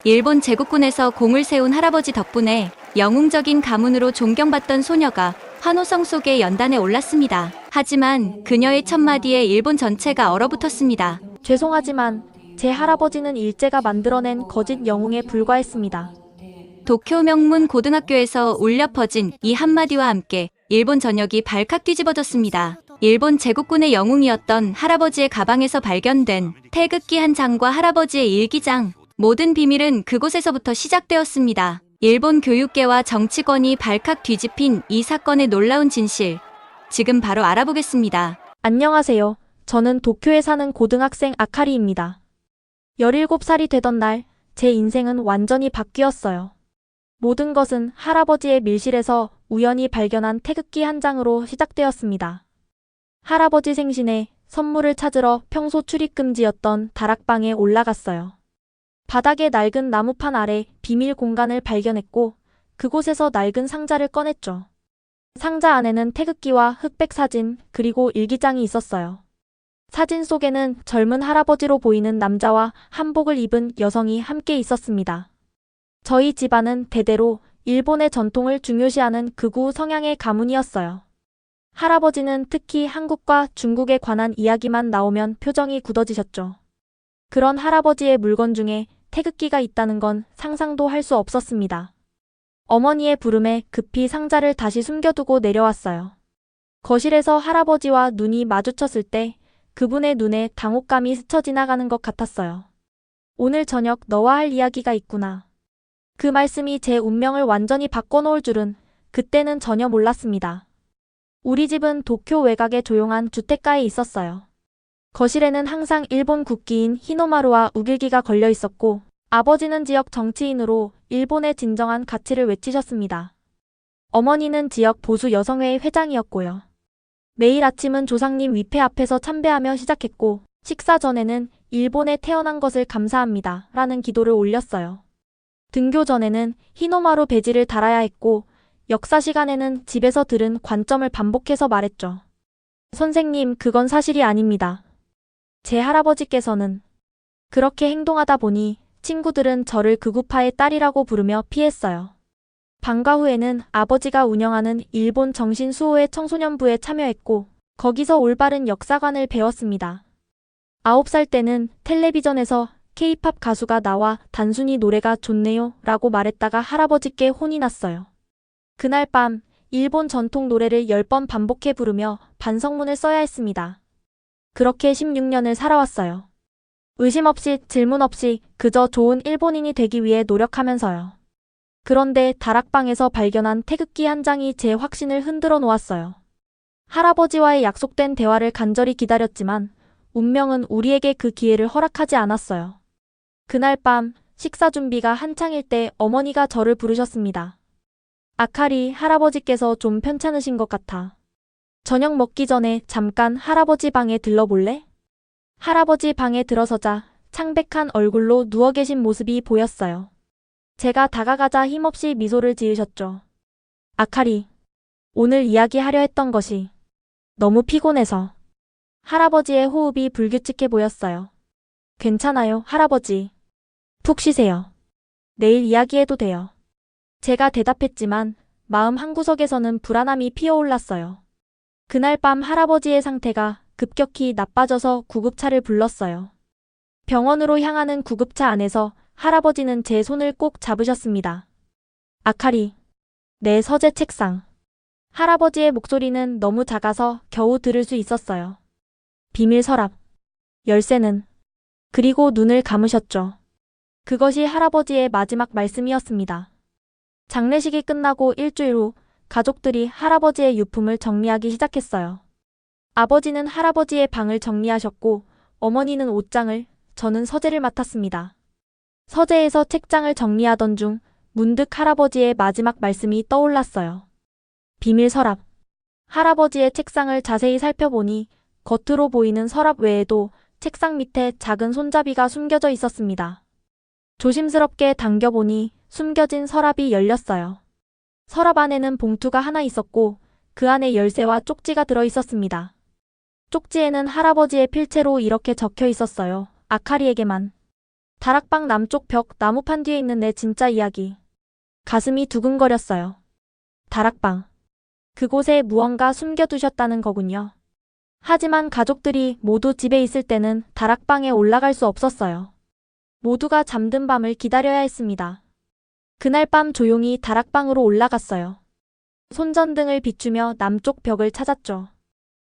일본 제국군에서 공을 세운 할아버지 덕분에 영웅적인 가문으로 존경받던 소녀가 환호성 속에 연단에 올랐습니다. 하지만 그녀의 첫마디에 일본 전체가 얼어붙었습니다. 죄송하지만 제 할아버지는 일제가 만들어낸 거짓 영웅에 불과했습니다. 도쿄 명문 고등학교에서 울려 퍼진 이 한마디와 함께 일본 전역이 발칵 뒤집어졌습니다. 일본 제국군의 영웅이었던 할아버지의 가방에서 발견된 태극기 한 장과 할아버지의 일기장, 모든 비밀은 그곳에서부터 시작되었습니다. 일본 교육계와 정치권이 발칵 뒤집힌 이 사건의 놀라운 진실, 지금 바로 알아보겠습니다. 안녕하세요. 저는 도쿄에 사는 고등학생 아카리입니다. 17살이 되던 날, 제 인생은 완전히 바뀌었어요. 모든 것은 할아버지의 밀실에서 우연히 발견한 태극기 한 장으로 시작되었습니다. 할아버지 생신에 선물을 찾으러 평소 출입 금지였던 다락방에 올라갔어요. 바닥에 낡은 나무판 아래 비밀 공간을 발견했고 그곳에서 낡은 상자를 꺼냈죠. 상자 안에는 태극기와 흑백 사진 그리고 일기장이 있었어요. 사진 속에는 젊은 할아버지로 보이는 남자와 한복을 입은 여성이 함께 있었습니다. 저희 집안은 대대로 일본의 전통을 중요시하는 극우 성향의 가문이었어요. 할아버지는 특히 한국과 중국에 관한 이야기만 나오면 표정이 굳어지셨죠. 그런 할아버지의 물건 중에 태극기가 있다는 건 상상도 할 수 없었습니다. 어머니의 부름에 급히 상자를 다시 숨겨두고 내려왔어요. 거실에서 할아버지와 눈이 마주쳤을 때 그분의 눈에 당혹감이 스쳐 지나가는 것 같았어요. 오늘 저녁 너와 할 이야기가 있구나. 그 말씀이 제 운명을 완전히 바꿔놓을 줄은 그때는 전혀 몰랐습니다. 우리 집은 도쿄 외곽의 조용한 주택가에 있었어요. 거실에는 항상 일본 국기인 히노마루와 우길기가 걸려 있었고 아버지는 지역 정치인으로 일본의 진정한 가치를 외치셨습니다. 어머니는 지역 보수 여성회의 회장이었고요. 매일 아침은 조상님 위패 앞에서 참배하며 시작했고 식사 전에는 일본에 태어난 것을 감사합니다 라는 기도를 올렸어요. 등교 전에는 히노마루 배지를 달아야 했고 역사 시간에는 집에서 들은 관점을 반복해서 말했죠. 선생님, 그건 사실이 아닙니다. 제 할아버지께서는 그렇게 행동하다 보니 친구들은 저를 극우파의 딸이라고 부르며 피했어요. 방과 후에는 아버지가 운영하는 일본 정신수호회 청소년부에 참여했고 거기서 올바른 역사관을 배웠습니다. 9살 때는 텔레비전에서 K-팝 가수가 나와 단순히 노래가 좋네요 라고 말했다가 할아버지께 혼이 났어요. 그날 밤 일본 전통 노래를 10번 반복해 부르며 반성문을 써야 했습니다. 그렇게 16년을 살아왔어요. 의심 없이 질문 없이 그저 좋은 일본인이 되기 위해 노력하면서요. 그런데 다락방에서 발견한 태극기 한 장이 제 확신을 흔들어 놓았어요. 할아버지와의 약속된 대화를 간절히 기다렸지만 운명은 우리에게 그 기회를 허락하지 않았어요. 그날 밤 식사 준비가 한창일 때 어머니가 저를 부르셨습니다. 아카리, 할아버지께서 좀 편찮으신 것 같아. 저녁 먹기 전에 잠깐 할아버지 방에 들러볼래? 할아버지 방에 들어서자 창백한 얼굴로 누워 계신 모습이 보였어요. 제가 다가가자 힘없이 미소를 지으셨죠. 아카리, 오늘 이야기하려 했던 것이 너무 피곤해서. 할아버지의 호흡이 불규칙해 보였어요. 괜찮아요, 할아버지. 푹 쉬세요. 내일 이야기해도 돼요. 제가 대답했지만 마음 한구석에서는 불안함이 피어올랐어요. 그날 밤 할아버지의 상태가 급격히 나빠져서 구급차를 불렀어요. 병원으로 향하는 구급차 안에서 할아버지는 제 손을 꼭 잡으셨습니다. 아카리, 내 서재 책상. 할아버지의 목소리는 너무 작아서 겨우 들을 수 있었어요. 비밀 서랍. 열쇠는. 그리고 눈을 감으셨죠. 그것이 할아버지의 마지막 말씀이었습니다. 장례식이 끝나고 일주일 후 가족들이 할아버지의 유품을 정리하기 시작했어요. 아버지는 할아버지의 방을 정리하셨고 어머니는 옷장을, 저는 서재를 맡았습니다. 서재에서 책장을 정리하던 중 문득 할아버지의 마지막 말씀이 떠올랐어요. 비밀 서랍. 할아버지의 책상을 자세히 살펴보니 겉으로 보이는 서랍 외에도 책상 밑에 작은 손잡이가 숨겨져 있었습니다. 조심스럽게 당겨보니 숨겨진 서랍이 열렸어요. 서랍 안에는 봉투가 하나 있었고 그 안에 열쇠와 쪽지가 들어 있었습니다. 쪽지에는 할아버지의 필체로 이렇게 적혀 있었어요. 아카리에게만. 다락방 남쪽 벽 나무판 뒤에 있는 내 진짜 이야기. 가슴이 두근거렸어요. 다락방. 그곳에 무언가 숨겨두셨다는 거군요. 하지만 가족들이 모두 집에 있을 때는 다락방에 올라갈 수 없었어요. 모두가 잠든 밤을 기다려야 했습니다. 그날 밤 조용히 다락방으로 올라갔어요. 손전등을 비추며 남쪽 벽을 찾았죠.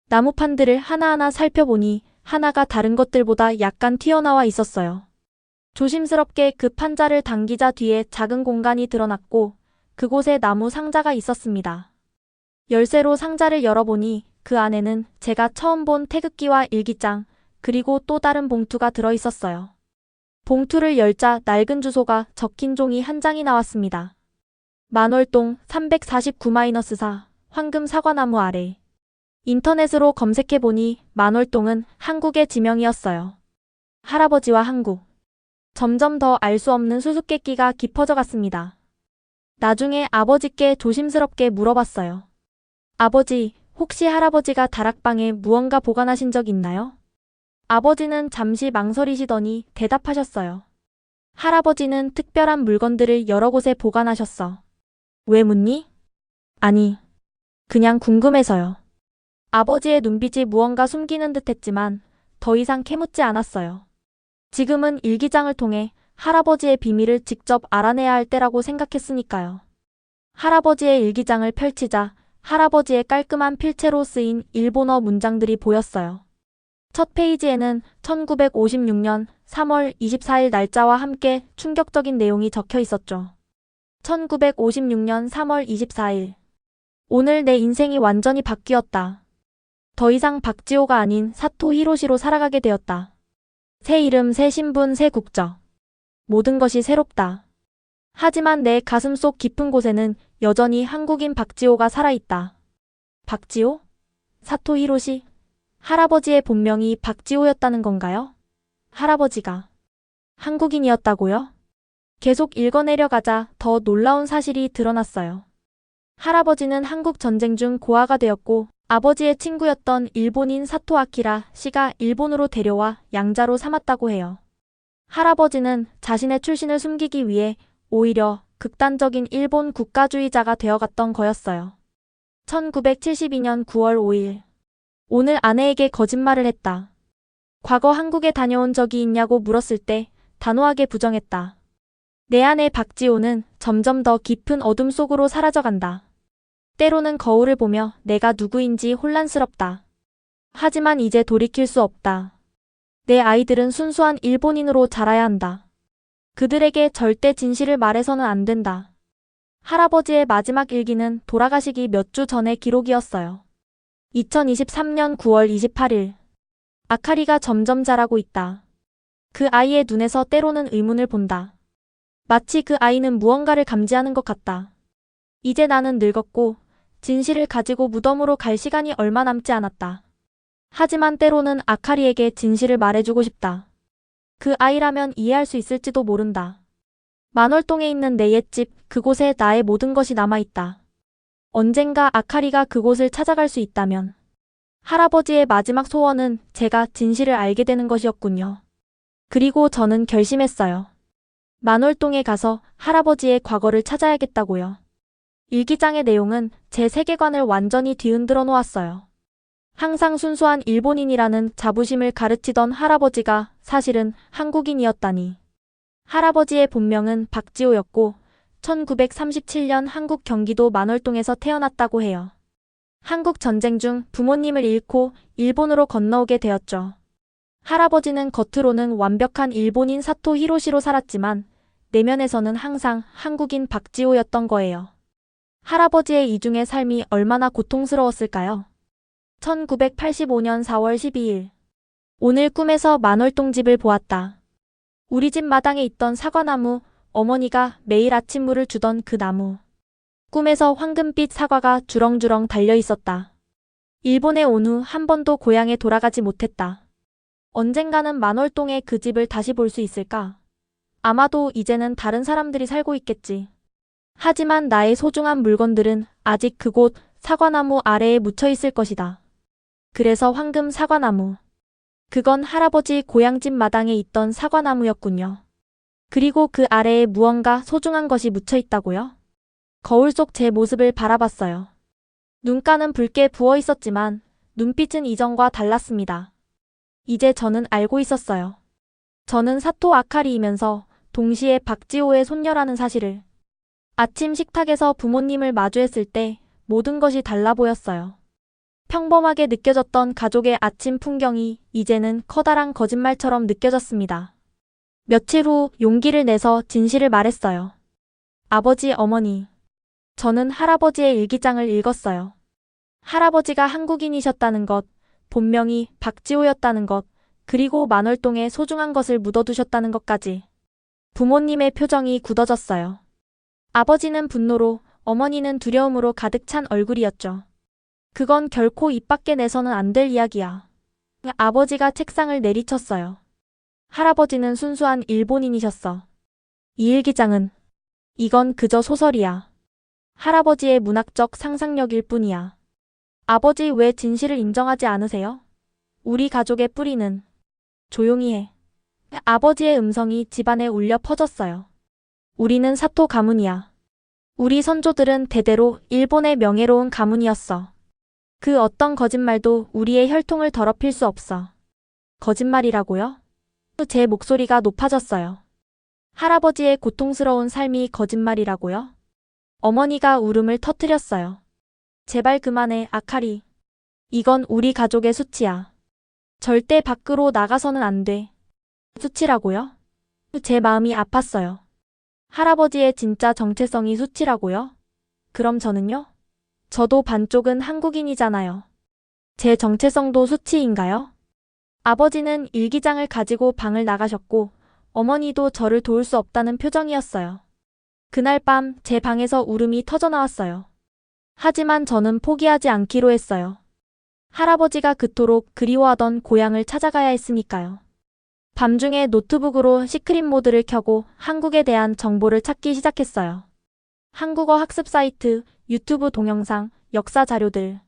나무판들을 하나하나 살펴보니 하나가 다른 것들보다 약간 튀어나와 있었어요. 조심스럽게 그 판자를 당기자 뒤에 작은 공간이 드러났고 그곳에 나무 상자가 있었습니다. 열쇠로 상자를 열어보니 그 안에는 제가 처음 본 태극기와 일기장, 그리고 또 다른 봉투가 들어있었어요. 봉투를 열자 낡은 주소가 적힌 종이 한 장이 나왔습니다. 만월동 349-4 황금 사과나무 아래. 인터넷으로 검색해보니 만월동은 한국의 지명이었어요. 할아버지와 한국. 점점 더 알 수 없는 수수께끼가 깊어져 갔습니다. 나중에 아버지께 조심스럽게 물어봤어요. 아버지, 혹시 할아버지가 다락방에 무언가 보관하신 적 있나요? 아버지는 잠시 망설이시더니 대답하셨어요. 할아버지는 특별한 물건들을 여러 곳에 보관하셨어. 왜 묻니? 아니, 그냥 궁금해서요. 아버지의 눈빛이 무언가 숨기는 듯 했지만 더 이상 캐묻지 않았어요. 지금은 일기장을 통해 할아버지의 비밀을 직접 알아내야 할 때라고 생각했으니까요. 할아버지의 일기장을 펼치자 할아버지의 깔끔한 필체로 쓰인 일본어 문장들이 보였어요. 첫 페이지에는 1956년 3월 24일 날짜와 함께 충격적인 내용이 적혀 있었죠. 1956년 3월 24일. 오늘 내 인생이 완전히 바뀌었다. 더 이상 박지호가 아닌 사토 히로시로 살아가게 되었다. 새 이름, 새 신분, 새 국적. 모든 것이 새롭다. 하지만 내 가슴속 깊은 곳에는 여전히 한국인 박지호가 살아있다. 박지호? 사토 히로시? 할아버지의 본명이 박지호였다는 건가요? 할아버지가 한국인이었다고요? 계속 읽어내려가자 더 놀라운 사실이 드러났어요. 할아버지는 한국 전쟁 중 고아가 되었고 아버지의 친구였던 일본인 사토 아키라 씨가 일본으로 데려와 양자로 삼았다고 해요. 할아버지는 자신의 출신을 숨기기 위해 오히려 극단적인 일본 국가주의자가 되어갔던 거였어요. 1972년 9월 5일. 오늘 아내에게 거짓말을 했다. 과거 한국에 다녀온 적이 있냐고 물었을 때 단호하게 부정했다. 내 아내 박지호는 점점 더 깊은 어둠 속으로 사라져간다. 때로는 거울을 보며 내가 누구인지 혼란스럽다. 하지만 이제 돌이킬 수 없다. 내 아이들은 순수한 일본인으로 자라야 한다. 그들에게 절대 진실을 말해서는 안 된다. 할아버지의 마지막 일기는 돌아가시기 몇 주 전의 기록이었어요. 2023년 9월 28일. 아카리가 점점 자라고 있다. 그 아이의 눈에서 때로는 의문을 본다. 마치 그 아이는 무언가를 감지하는 것 같다. 이제 나는 늙었고 진실을 가지고 무덤으로 갈 시간이 얼마 남지 않았다. 하지만 때로는 아카리에게 진실을 말해주고 싶다. 그 아이라면 이해할 수 있을지도 모른다. 만월동에 있는 내 옛집, 그곳에 나의 모든 것이 남아있다. 언젠가 아카리가 그곳을 찾아갈 수 있다면 할아버지의 마지막 소원은 제가 진실을 알게 되는 것이었군요. 그리고 저는 결심했어요. 만월동에 가서 할아버지의 과거를 찾아야겠다고요. 일기장의 내용은 제 세계관을 완전히 뒤흔들어 놓았어요. 항상 순수한 일본인이라는 자부심을 가르치던 할아버지가 사실은 한국인이었다니. 할아버지의 본명은 박지호였고 1937년 한국 경기도 만월동에서 태어났다고 해요. 한국 전쟁 중 부모님을 잃고 일본으로 건너오게 되었죠. 할아버지는 겉으로는 완벽한 일본인 사토 히로시로 살았지만 내면에서는 항상 한국인 박지호였던 거예요. 할아버지의 이중의 삶이 얼마나 고통스러웠을까요? 1985년 4월 12일. 오늘 꿈에서 만월동 집을 보았다. 우리 집 마당에 있던 사과나무, 어머니가 매일 아침 물을 주던 그 나무. 꿈에서 황금빛 사과가 주렁주렁 달려 있었다. 일본에 온 후 한 번도 고향에 돌아가지 못했다. 언젠가는 만월동의 그 집을 다시 볼 수 있을까? 아마도 이제는 다른 사람들이 살고 있겠지. 하지만 나의 소중한 물건들은 아직 그곳 사과나무 아래에 묻혀 있을 것이다. 그래서 황금 사과나무. 그건 할아버지 고향집 마당에 있던 사과나무였군요. 그리고 그 아래에 무언가 소중한 것이 묻혀 있다고요? 거울 속 제 모습을 바라봤어요. 눈가는 붉게 부어 있었지만 눈빛은 이전과 달랐습니다. 이제 저는 알고 있었어요. 저는 사토 아카리이면서 동시에 박지호의 손녀라는 사실을. 아침 식탁에서 부모님을 마주했을 때 모든 것이 달라 보였어요. 평범하게 느껴졌던 가족의 아침 풍경이 이제는 커다란 거짓말처럼 느껴졌습니다. 며칠 후 용기를 내서 진실을 말했어요. 아버지, 어머니. 저는 할아버지의 일기장을 읽었어요. 할아버지가 한국인이셨다는 것, 본명이 박지호였다는 것, 그리고 만월동에 소중한 것을 묻어두셨다는 것까지. 부모님의 표정이 굳어졌어요. 아버지는 분노로, 어머니는 두려움으로 가득 찬 얼굴이었죠. 그건 결코 입 밖에 내서는 안 될 이야기야. 아버지가 책상을 내리쳤어요. 할아버지는 순수한 일본인이셨어. 이 일기장은, 이건 그저 소설이야. 할아버지의 문학적 상상력일 뿐이야. 아버지, 왜 진실을 인정하지 않으세요? 우리 가족의 뿌리는. 조용히 해. 아버지의 음성이 집안에 울려 퍼졌어요. 우리는 사토 가문이야. 우리 선조들은 대대로 일본의 명예로운 가문이었어. 그 어떤 거짓말도 우리의 혈통을 더럽힐 수 없어. 거짓말이라고요? 제 목소리가 높아졌어요. 할아버지의 고통스러운 삶이 거짓말이라고요? 어머니가 울음을 터뜨렸어요. 제발 그만해, 아카리. 이건 우리 가족의 수치야. 절대 밖으로 나가서는 안 돼. 수치라고요? 제 마음이 아팠어요. 할아버지의 진짜 정체성이 수치라고요? 그럼 저는요? 저도 반쪽은 한국인이잖아요. 제 정체성도 수치인가요? 아버지는 일기장을 가지고 방을 나가셨고 어머니도 저를 도울 수 없다는 표정이었어요. 그날 밤 제 방에서 울음이 터져나왔어요. 하지만 저는 포기하지 않기로 했어요. 할아버지가 그토록 그리워하던 고향을 찾아가야 했으니까요. 밤중에 노트북으로 시크릿 모드를 켜고 한국에 대한 정보를 찾기 시작했어요. 한국어 학습 사이트, 유튜브 동영상, 역사 자료들.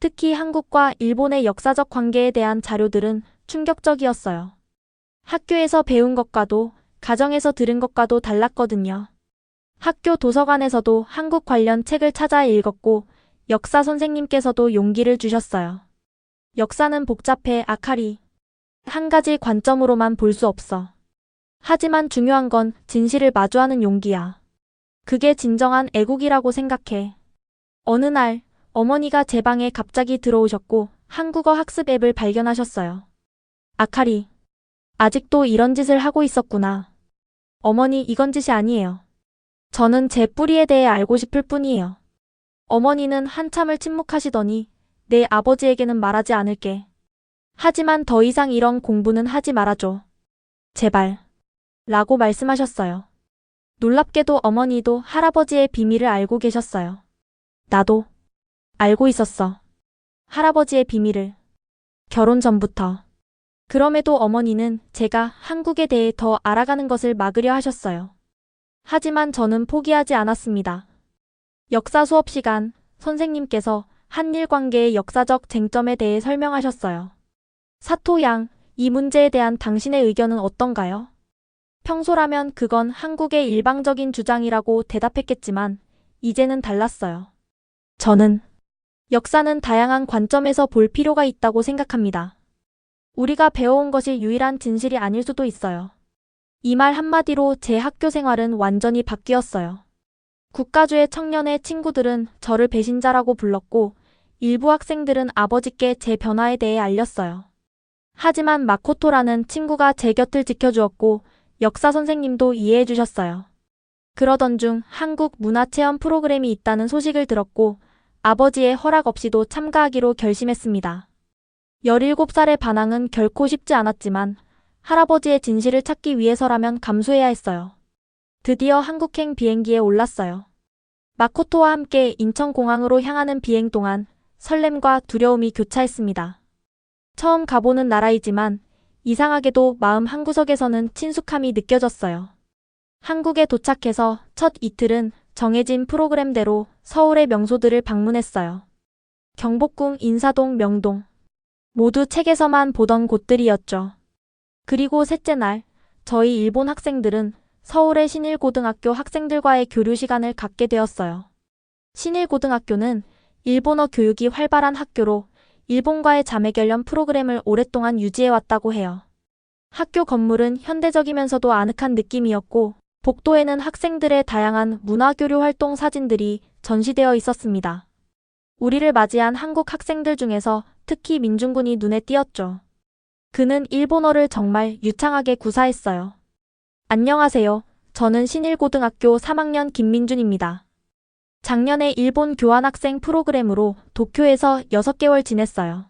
특히 한국과 일본의 역사적 관계에 대한 자료들은 충격적이었어요. 학교에서 배운 것과도 가정에서 들은 것과도 달랐거든요. 학교 도서관에서도 한국 관련 책을 찾아 읽었고 역사 선생님께서도 용기를 주셨어요. 역사는 복잡해, 아카리. 한 가지 관점으로만 볼 수 없어. 하지만 중요한 건 진실을 마주하는 용기야. 그게 진정한 애국이라고 생각해. 어느 날 어머니가 제 방에 갑자기 들어오셨고 한국어 학습 앱을 발견하셨어요. 아카리, 아직도 이런 짓을 하고 있었구나. 어머니, 이건 짓이 아니에요. 저는 제 뿌리에 대해 알고 싶을 뿐이에요. 어머니는 한참을 침묵하시더니 내 아버지에게는 말하지 않을게. 하지만 더 이상 이런 공부는 하지 말아줘. 제발. 라고 말씀하셨어요. 놀랍게도 어머니도 할아버지의 비밀을 알고 계셨어요. 나도 알고 있었어. 할아버지의 비밀을. 결혼 전부터. 그럼에도 어머니는 제가 한국에 대해 더 알아가는 것을 막으려 하셨어요. 하지만 저는 포기하지 않았습니다. 역사 수업 시간, 선생님께서 한일 관계의 역사적 쟁점에 대해 설명하셨어요. 사토 양, 이 문제에 대한 당신의 의견은 어떤가요? 평소라면 그건 한국의 일방적인 주장이라고 대답했겠지만, 이제는 달랐어요. 저는 역사는 다양한 관점에서 볼 필요가 있다고 생각합니다. 우리가 배워온 것이 유일한 진실이 아닐 수도 있어요. 이 말 한마디로 제 학교 생활은 완전히 바뀌었어요. 국가주의 청년의 친구들은 저를 배신자라고 불렀고 일부 학생들은 아버지께 제 변화에 대해 알렸어요. 하지만 마코토라는 친구가 제 곁을 지켜주었고 역사 선생님도 이해해 주셨어요. 그러던 중 한국 문화체험 프로그램이 있다는 소식을 들었고 아버지의 허락 없이도 참가하기로 결심했습니다. 17살의 반항은 결코 쉽지 않았지만 할아버지의 진실을 찾기 위해서라면 감수해야 했어요. 드디어 한국행 비행기에 올랐어요. 마코토와 함께 인천공항으로 향하는 비행 동안 설렘과 두려움이 교차했습니다. 처음 가보는 나라이지만 이상하게도 마음 한구석에서는 친숙함이 느껴졌어요. 한국에 도착해서 첫 이틀은 정해진 프로그램대로 서울의 명소들을 방문했어요. 경복궁, 인사동, 명동. 모두 책에서만 보던 곳들이었죠. 그리고 셋째 날, 저희 일본 학생들은 서울의 신일고등학교 학생들과의 교류 시간을 갖게 되었어요. 신일고등학교는 일본어 교육이 활발한 학교로 일본과의 자매결연 프로그램을 오랫동안 유지해왔다고 해요. 학교 건물은 현대적이면서도 아늑한 느낌이었고 복도에는 학생들의 다양한 문화교류 활동 사진들이 전시되어 있었습니다. 우리를 맞이한 한국 학생들 중에서 특히 민중군이 눈에 띄었죠. 그는 일본어를 정말 유창하게 구사했어요. 안녕하세요. 저는 신일고등학교 3학년 김민준입니다. 작년에 일본 교환학생 프로그램으로 도쿄에서 6개월 지냈어요.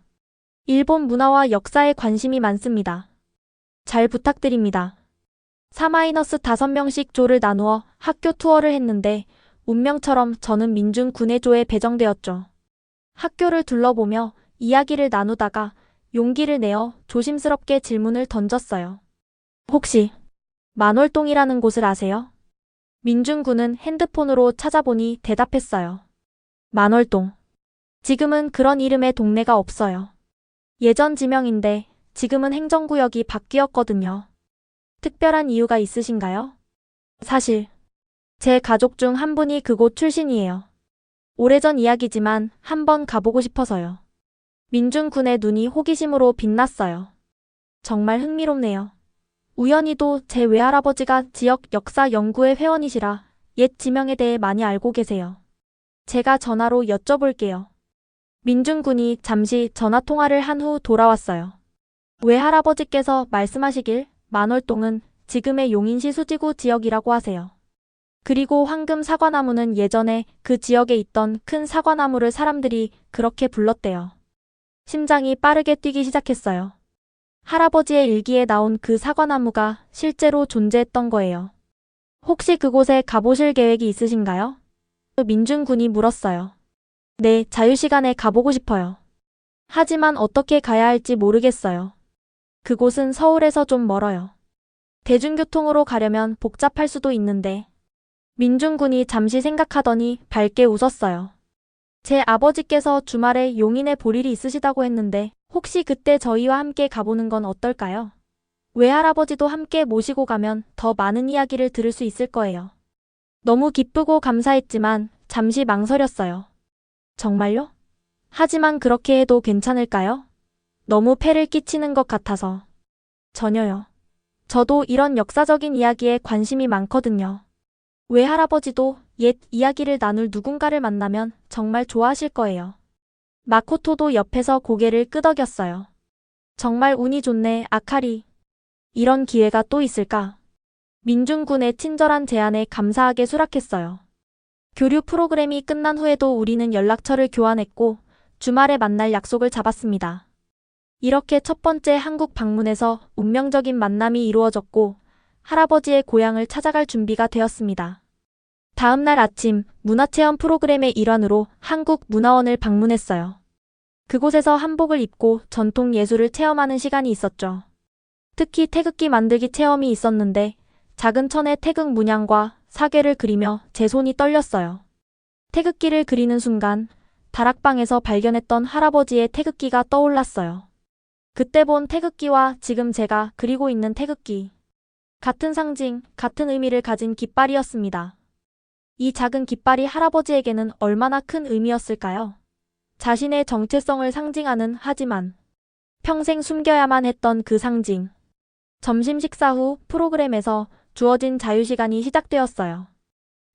일본 문화와 역사에 관심이 많습니다. 잘 부탁드립니다. 4-5명씩 조를 나누어 학교 투어를 했는데 운명처럼 저는 민준 군의 조에 배정되었죠. 학교를 둘러보며 이야기를 나누다가 용기를 내어 조심스럽게 질문을 던졌어요. 혹시 만월동이라는 곳을 아세요? 민준 군은 핸드폰으로 찾아보니 대답했어요. 만월동. 지금은 그런 이름의 동네가 없어요. 예전 지명인데 지금은 행정구역이 바뀌었거든요. 특별한 이유가 있으신가요? 사실 제 가족 중 한 분이 그곳 출신이에요. 오래전 이야기지만 한번 가보고 싶어서요. 민준 군의 눈이 호기심으로 빛났어요. 정말 흥미롭네요. 우연히도 제 외할아버지가 지역 역사 연구회 회원이시라 옛 지명에 대해 많이 알고 계세요. 제가 전화로 여쭤볼게요. 민준 군이 잠시 전화 통화를 한 후 돌아왔어요. 외할아버지께서 말씀하시길 만월동은 지금의 용인시 수지구 지역이라고 하세요. 그리고 황금 사과나무는 예전에 그 지역에 있던 큰 사과나무를 사람들이 그렇게 불렀대요. 심장이 빠르게 뛰기 시작했어요. 할아버지의 일기에 나온 그 사과나무가 실제로 존재했던 거예요. 혹시 그곳에 가보실 계획이 있으신가요? 민준 군이 물었어요. 네, 자유시간에 가보고 싶어요. 하지만 어떻게 가야 할지 모르겠어요. 그곳은 서울에서 좀 멀어요. 대중교통으로 가려면 복잡할 수도 있는데. 민준 군이 잠시 생각하더니 밝게 웃었어요. 제 아버지께서 주말에 용인에 볼 일이 있으시다고 했는데 혹시 그때 저희와 함께 가보는 건 어떨까요? 외할아버지도 함께 모시고 가면 더 많은 이야기를 들을 수 있을 거예요. 너무 기쁘고 감사했지만 잠시 망설였어요. 정말요? 하지만 그렇게 해도 괜찮을까요? 너무 폐를 끼치는 것 같아서. 전혀요. 저도 이런 역사적인 이야기에 관심이 많거든요. 외할아버지도 옛 이야기를 나눌 누군가를 만나면 정말 좋아하실 거예요. 마코토도 옆에서 고개를 끄덕였어요. 정말 운이 좋네, 아카리. 이런 기회가 또 있을까? 민준 군의 친절한 제안에 감사하게 수락했어요. 교류 프로그램이 끝난 후에도 우리는 연락처를 교환했고 주말에 만날 약속을 잡았습니다. 이렇게 첫 번째 한국 방문에서 운명적인 만남이 이루어졌고 할아버지의 고향을 찾아갈 준비가 되었습니다. 다음 날 아침 문화체험 프로그램의 일환으로 한국문화원을 방문했어요. 그곳에서 한복을 입고 전통 예술을 체험하는 시간이 있었죠. 특히 태극기 만들기 체험이 있었는데 작은 천에 태극 문양과 사괴를 그리며 제 손이 떨렸어요. 태극기를 그리는 순간 다락방에서 발견했던 할아버지의 태극기가 떠올랐어요. 그때 본 태극기와 지금 제가 그리고 있는 태극기. 같은 상징, 같은 의미를 가진 깃발이었습니다. 이 작은 깃발이 할아버지에게는 얼마나 큰 의미였을까요? 자신의 정체성을 상징하는 하지만 평생 숨겨야만 했던 그 상징. 점심 식사 후 프로그램에서 주어진 자유시간이 시작되었어요.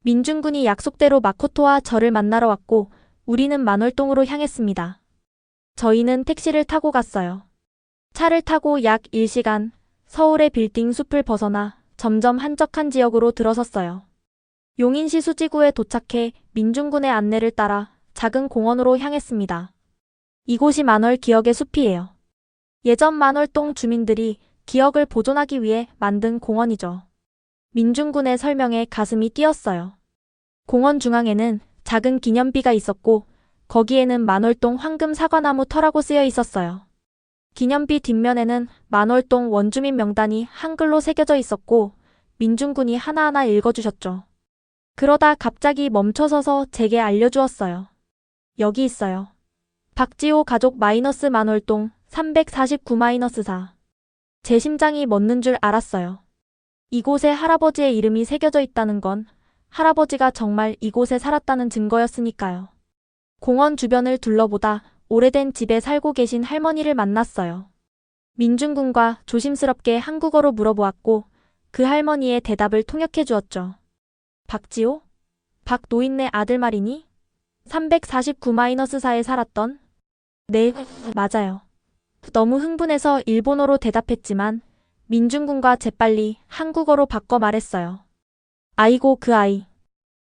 민준 군이 약속대로 마코토와 저를 만나러 왔고 우리는 만월동으로 향했습니다. 저희는 택시를 타고 갔어요. 차를 타고 약 1시간 서울의 빌딩 숲을 벗어나 점점 한적한 지역으로 들어섰어요. 용인시 수지구에 도착해 민준 군의 안내를 따라 작은 공원으로 향했습니다. 이곳이 만월 기억의 숲이에요. 예전 만월동 주민들이 기억을 보존하기 위해 만든 공원이죠. 민준 군의 설명에 가슴이 뛰었어요. 공원 중앙에는 작은 기념비가 있었고 거기에는 만월동 황금 사과나무 터라고 쓰여 있었어요. 기념비 뒷면에는 만월동 원주민 명단이 한글로 새겨져 있었고 민준 군이 하나하나 읽어주셨죠. 그러다 갑자기 멈춰서서 제게 알려주었어요. 여기 있어요. 박지호 가족 마이너스 만월동 349-4. 제 심장이 멎는 줄 알았어요. 이곳에 할아버지의 이름이 새겨져 있다는 건 할아버지가 정말 이곳에 살았다는 증거였으니까요. 공원 주변을 둘러보다 오래된 집에 살고 계신 할머니를 만났어요. 민준군과 조심스럽게 한국어로 물어보았고 그 할머니의 대답을 통역해 주었죠. 박지호? 박 노인네 아들 말이니? 349-4에 살았던? 네, 맞아요. 너무 흥분해서 일본어로 대답했지만 민준군과 재빨리 한국어로 바꿔 말했어요. 아이고 그 아이.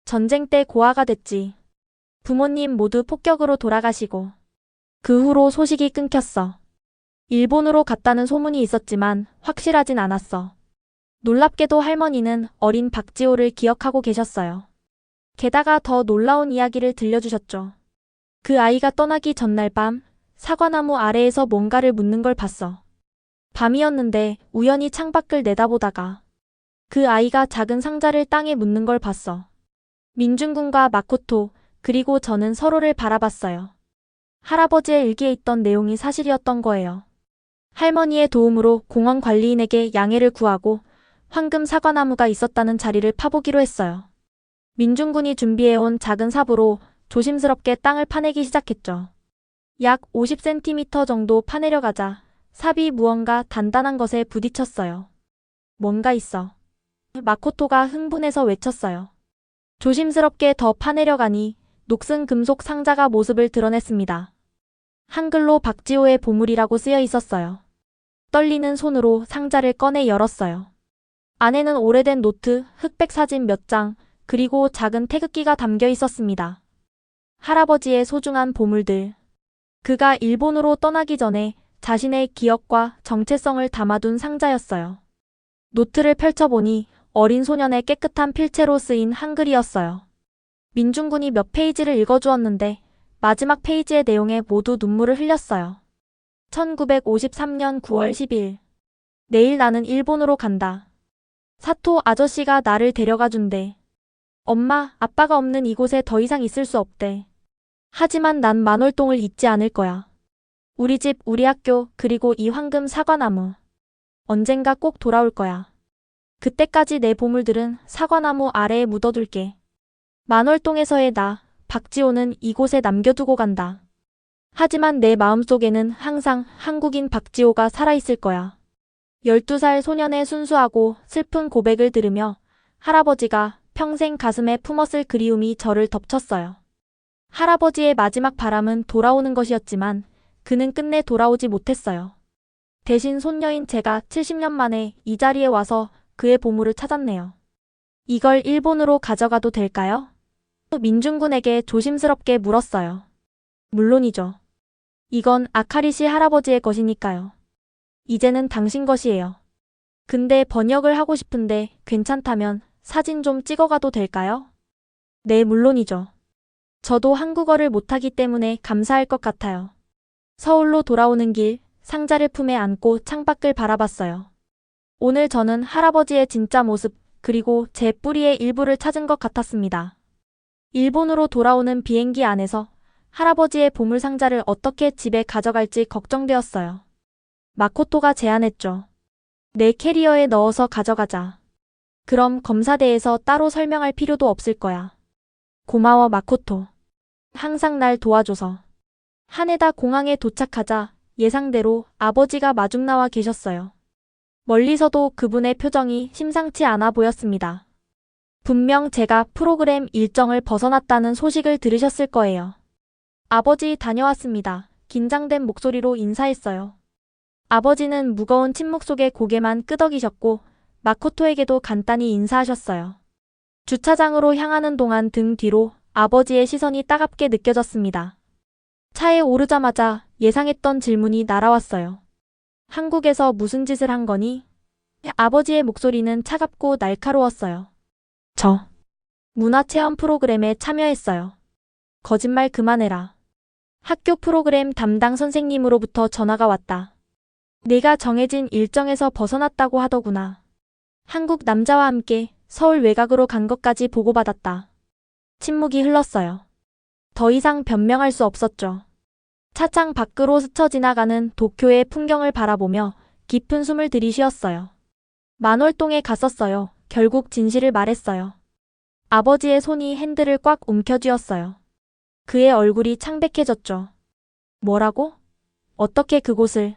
전쟁 때 고아가 됐지. 부모님 모두 폭격으로 돌아가시고. 그 후로 소식이 끊겼어. 일본으로 갔다는 소문이 있었지만 확실하진 않았어. 놀랍게도 할머니는 어린 박지호를 기억하고 계셨어요. 게다가 더 놀라운 이야기를 들려주셨죠. 그 아이가 떠나기 전날 밤 사과나무 아래에서 뭔가를 묻는 걸 봤어. 밤이었는데 우연히 창밖을 내다보다가 그 아이가 작은 상자를 땅에 묻는 걸 봤어. 민준군과 마코토 그리고 저는 서로를 바라봤어요. 할아버지의 일기에 있던 내용이 사실이었던 거예요. 할머니의 도움으로 공원 관리인에게 양해를 구하고 황금 사과나무가 있었다는 자리를 파보기로 했어요. 민준군이 준비해온 작은 삽으로 조심스럽게 땅을 파내기 시작했죠. 약 50cm 정도 파내려가자 삽이 무언가 단단한 것에 부딪혔어요. 뭔가 있어. 마코토가 흥분해서 외쳤어요. 조심스럽게 더 파내려가니 녹슨 금속 상자가 모습을 드러냈습니다. 한글로 박지호의 보물이라고 쓰여 있었어요. 떨리는 손으로 상자를 꺼내 열었어요. 안에는 오래된 노트, 흑백 사진 몇 장, 그리고 작은 태극기가 담겨 있었습니다. 할아버지의 소중한 보물들. 그가 일본으로 떠나기 전에 자신의 기억과 정체성을 담아둔 상자였어요. 노트를 펼쳐보니 어린 소년의 깨끗한 필체로 쓰인 한글이었어요. 민준군이 몇 페이지를 읽어주었는데 마지막 페이지의 내용에 모두 눈물을 흘렸어요. 1953년 9월 10일. 내일 나는 일본으로 간다. 사토 아저씨가 나를 데려가 준대. 엄마, 아빠가 없는 이곳에 더 이상 있을 수 없대. 하지만 난 만월동을 잊지 않을 거야. 우리 집, 우리 학교, 그리고 이 황금 사과나무. 언젠가 꼭 돌아올 거야. 그때까지 내 보물들은 사과나무 아래에 묻어둘게. 만월동에서의 나, 박지호는 이곳에 남겨두고 간다. 하지만 내 마음속에는 항상 한국인 박지호가 살아있을 거야. 12살 소년의 순수하고 슬픈 고백을 들으며 할아버지가 평생 가슴에 품었을 그리움이 저를 덮쳤어요. 할아버지의 마지막 바람은 돌아오는 것이었지만 그는 끝내 돌아오지 못했어요. 대신 손녀인 제가 70년 만에 이 자리에 와서 그의 보물을 찾았네요. 이걸 일본으로 가져가도 될까요? 민준군에게 조심스럽게 물었어요. 물론이죠. 이건 아카리 씨 할아버지의 것이니까요. 이제는 당신 것이에요. 근데 번역을 하고 싶은데 괜찮다면 사진 좀 찍어가도 될까요? 네, 물론이죠. 저도 한국어를 못하기 때문에 감사할 것 같아요. 서울로 돌아오는 길, 상자를 품에 안고 창밖을 바라봤어요. 오늘 저는 할아버지의 진짜 모습, 그리고 제 뿌리의 일부를 찾은 것 같았습니다. 일본으로 돌아오는 비행기 안에서 할아버지의 보물 상자를 어떻게 집에 가져갈지 걱정되었어요. 마코토가 제안했죠. 내 캐리어에 넣어서 가져가자. 그럼 검사대에서 따로 설명할 필요도 없을 거야. 고마워, 마코토. 항상 날 도와줘서. 하네다 공항에 도착하자 예상대로 아버지가 마중 나와 계셨어요. 멀리서도 그분의 표정이 심상치 않아 보였습니다. 분명 제가 프로그램 일정을 벗어났다는 소식을 들으셨을 거예요. 아버지 다녀왔습니다. 긴장된 목소리로 인사했어요. 아버지는 무거운 침묵 속에 고개만 끄덕이셨고 마코토에게도 간단히 인사하셨어요. 주차장으로 향하는 동안 등 뒤로 아버지의 시선이 따갑게 느껴졌습니다. 차에 오르자마자 예상했던 질문이 날아왔어요. 한국에서 무슨 짓을 한 거니? 아버지의 목소리는 차갑고 날카로웠어요. 저 문화체험 프로그램에 참여했어요. 거짓말 그만해라. 학교 프로그램 담당 선생님으로부터 전화가 왔다. 내가 정해진 일정에서 벗어났다고 하더구나. 한국 남자와 함께 서울 외곽으로 간 것까지 보고받았다. 침묵이 흘렀어요. 더 이상 변명할 수 없었죠. 차창 밖으로 스쳐 지나가는 도쿄의 풍경을 바라보며 깊은 숨을 들이쉬었어요. 만월동에 갔었어요. 결국 진실을 말했어요. 아버지의 손이 핸들을 꽉 움켜쥐었어요. 그의 얼굴이 창백해졌죠. 뭐라고? 어떻게 그곳을?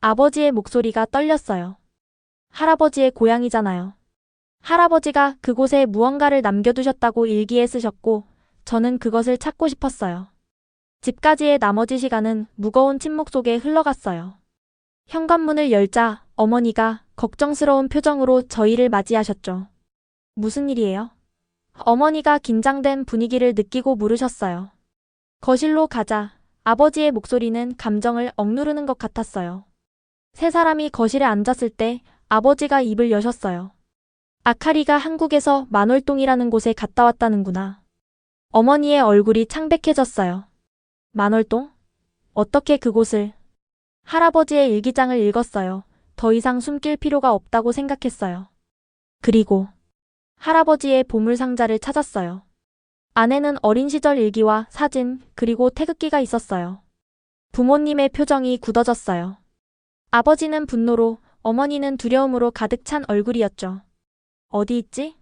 아버지의 목소리가 떨렸어요. 할아버지의 고향이잖아요. 할아버지가 그곳에 무언가를 남겨두셨다고 일기에 쓰셨고, 저는 그것을 찾고 싶었어요. 집까지의 나머지 시간은 무거운 침묵 속에 흘러갔어요. 현관문을 열자 어머니가 걱정스러운 표정으로 저희를 맞이하셨죠. 무슨 일이에요? 어머니가 긴장된 분위기를 느끼고 물으셨어요. 거실로 가자 아버지의 목소리는 감정을 억누르는 것 같았어요. 세 사람이 거실에 앉았을 때 아버지가 입을 여셨어요. 아카리가 한국에서 만월동이라는 곳에 갔다 왔다는구나. 어머니의 얼굴이 창백해졌어요. 만월동? 어떻게 그곳을? 할아버지의 일기장을 읽었어요. 더 이상 숨길 필요가 없다고 생각했어요. 그리고 할아버지의 보물상자를 찾았어요. 안에는 어린 시절 일기와 사진, 그리고 태극기가 있었어요. 부모님의 표정이 굳어졌어요. 아버지는 분노로, 어머니는 두려움으로 가득 찬 얼굴이었죠. 어디 있지?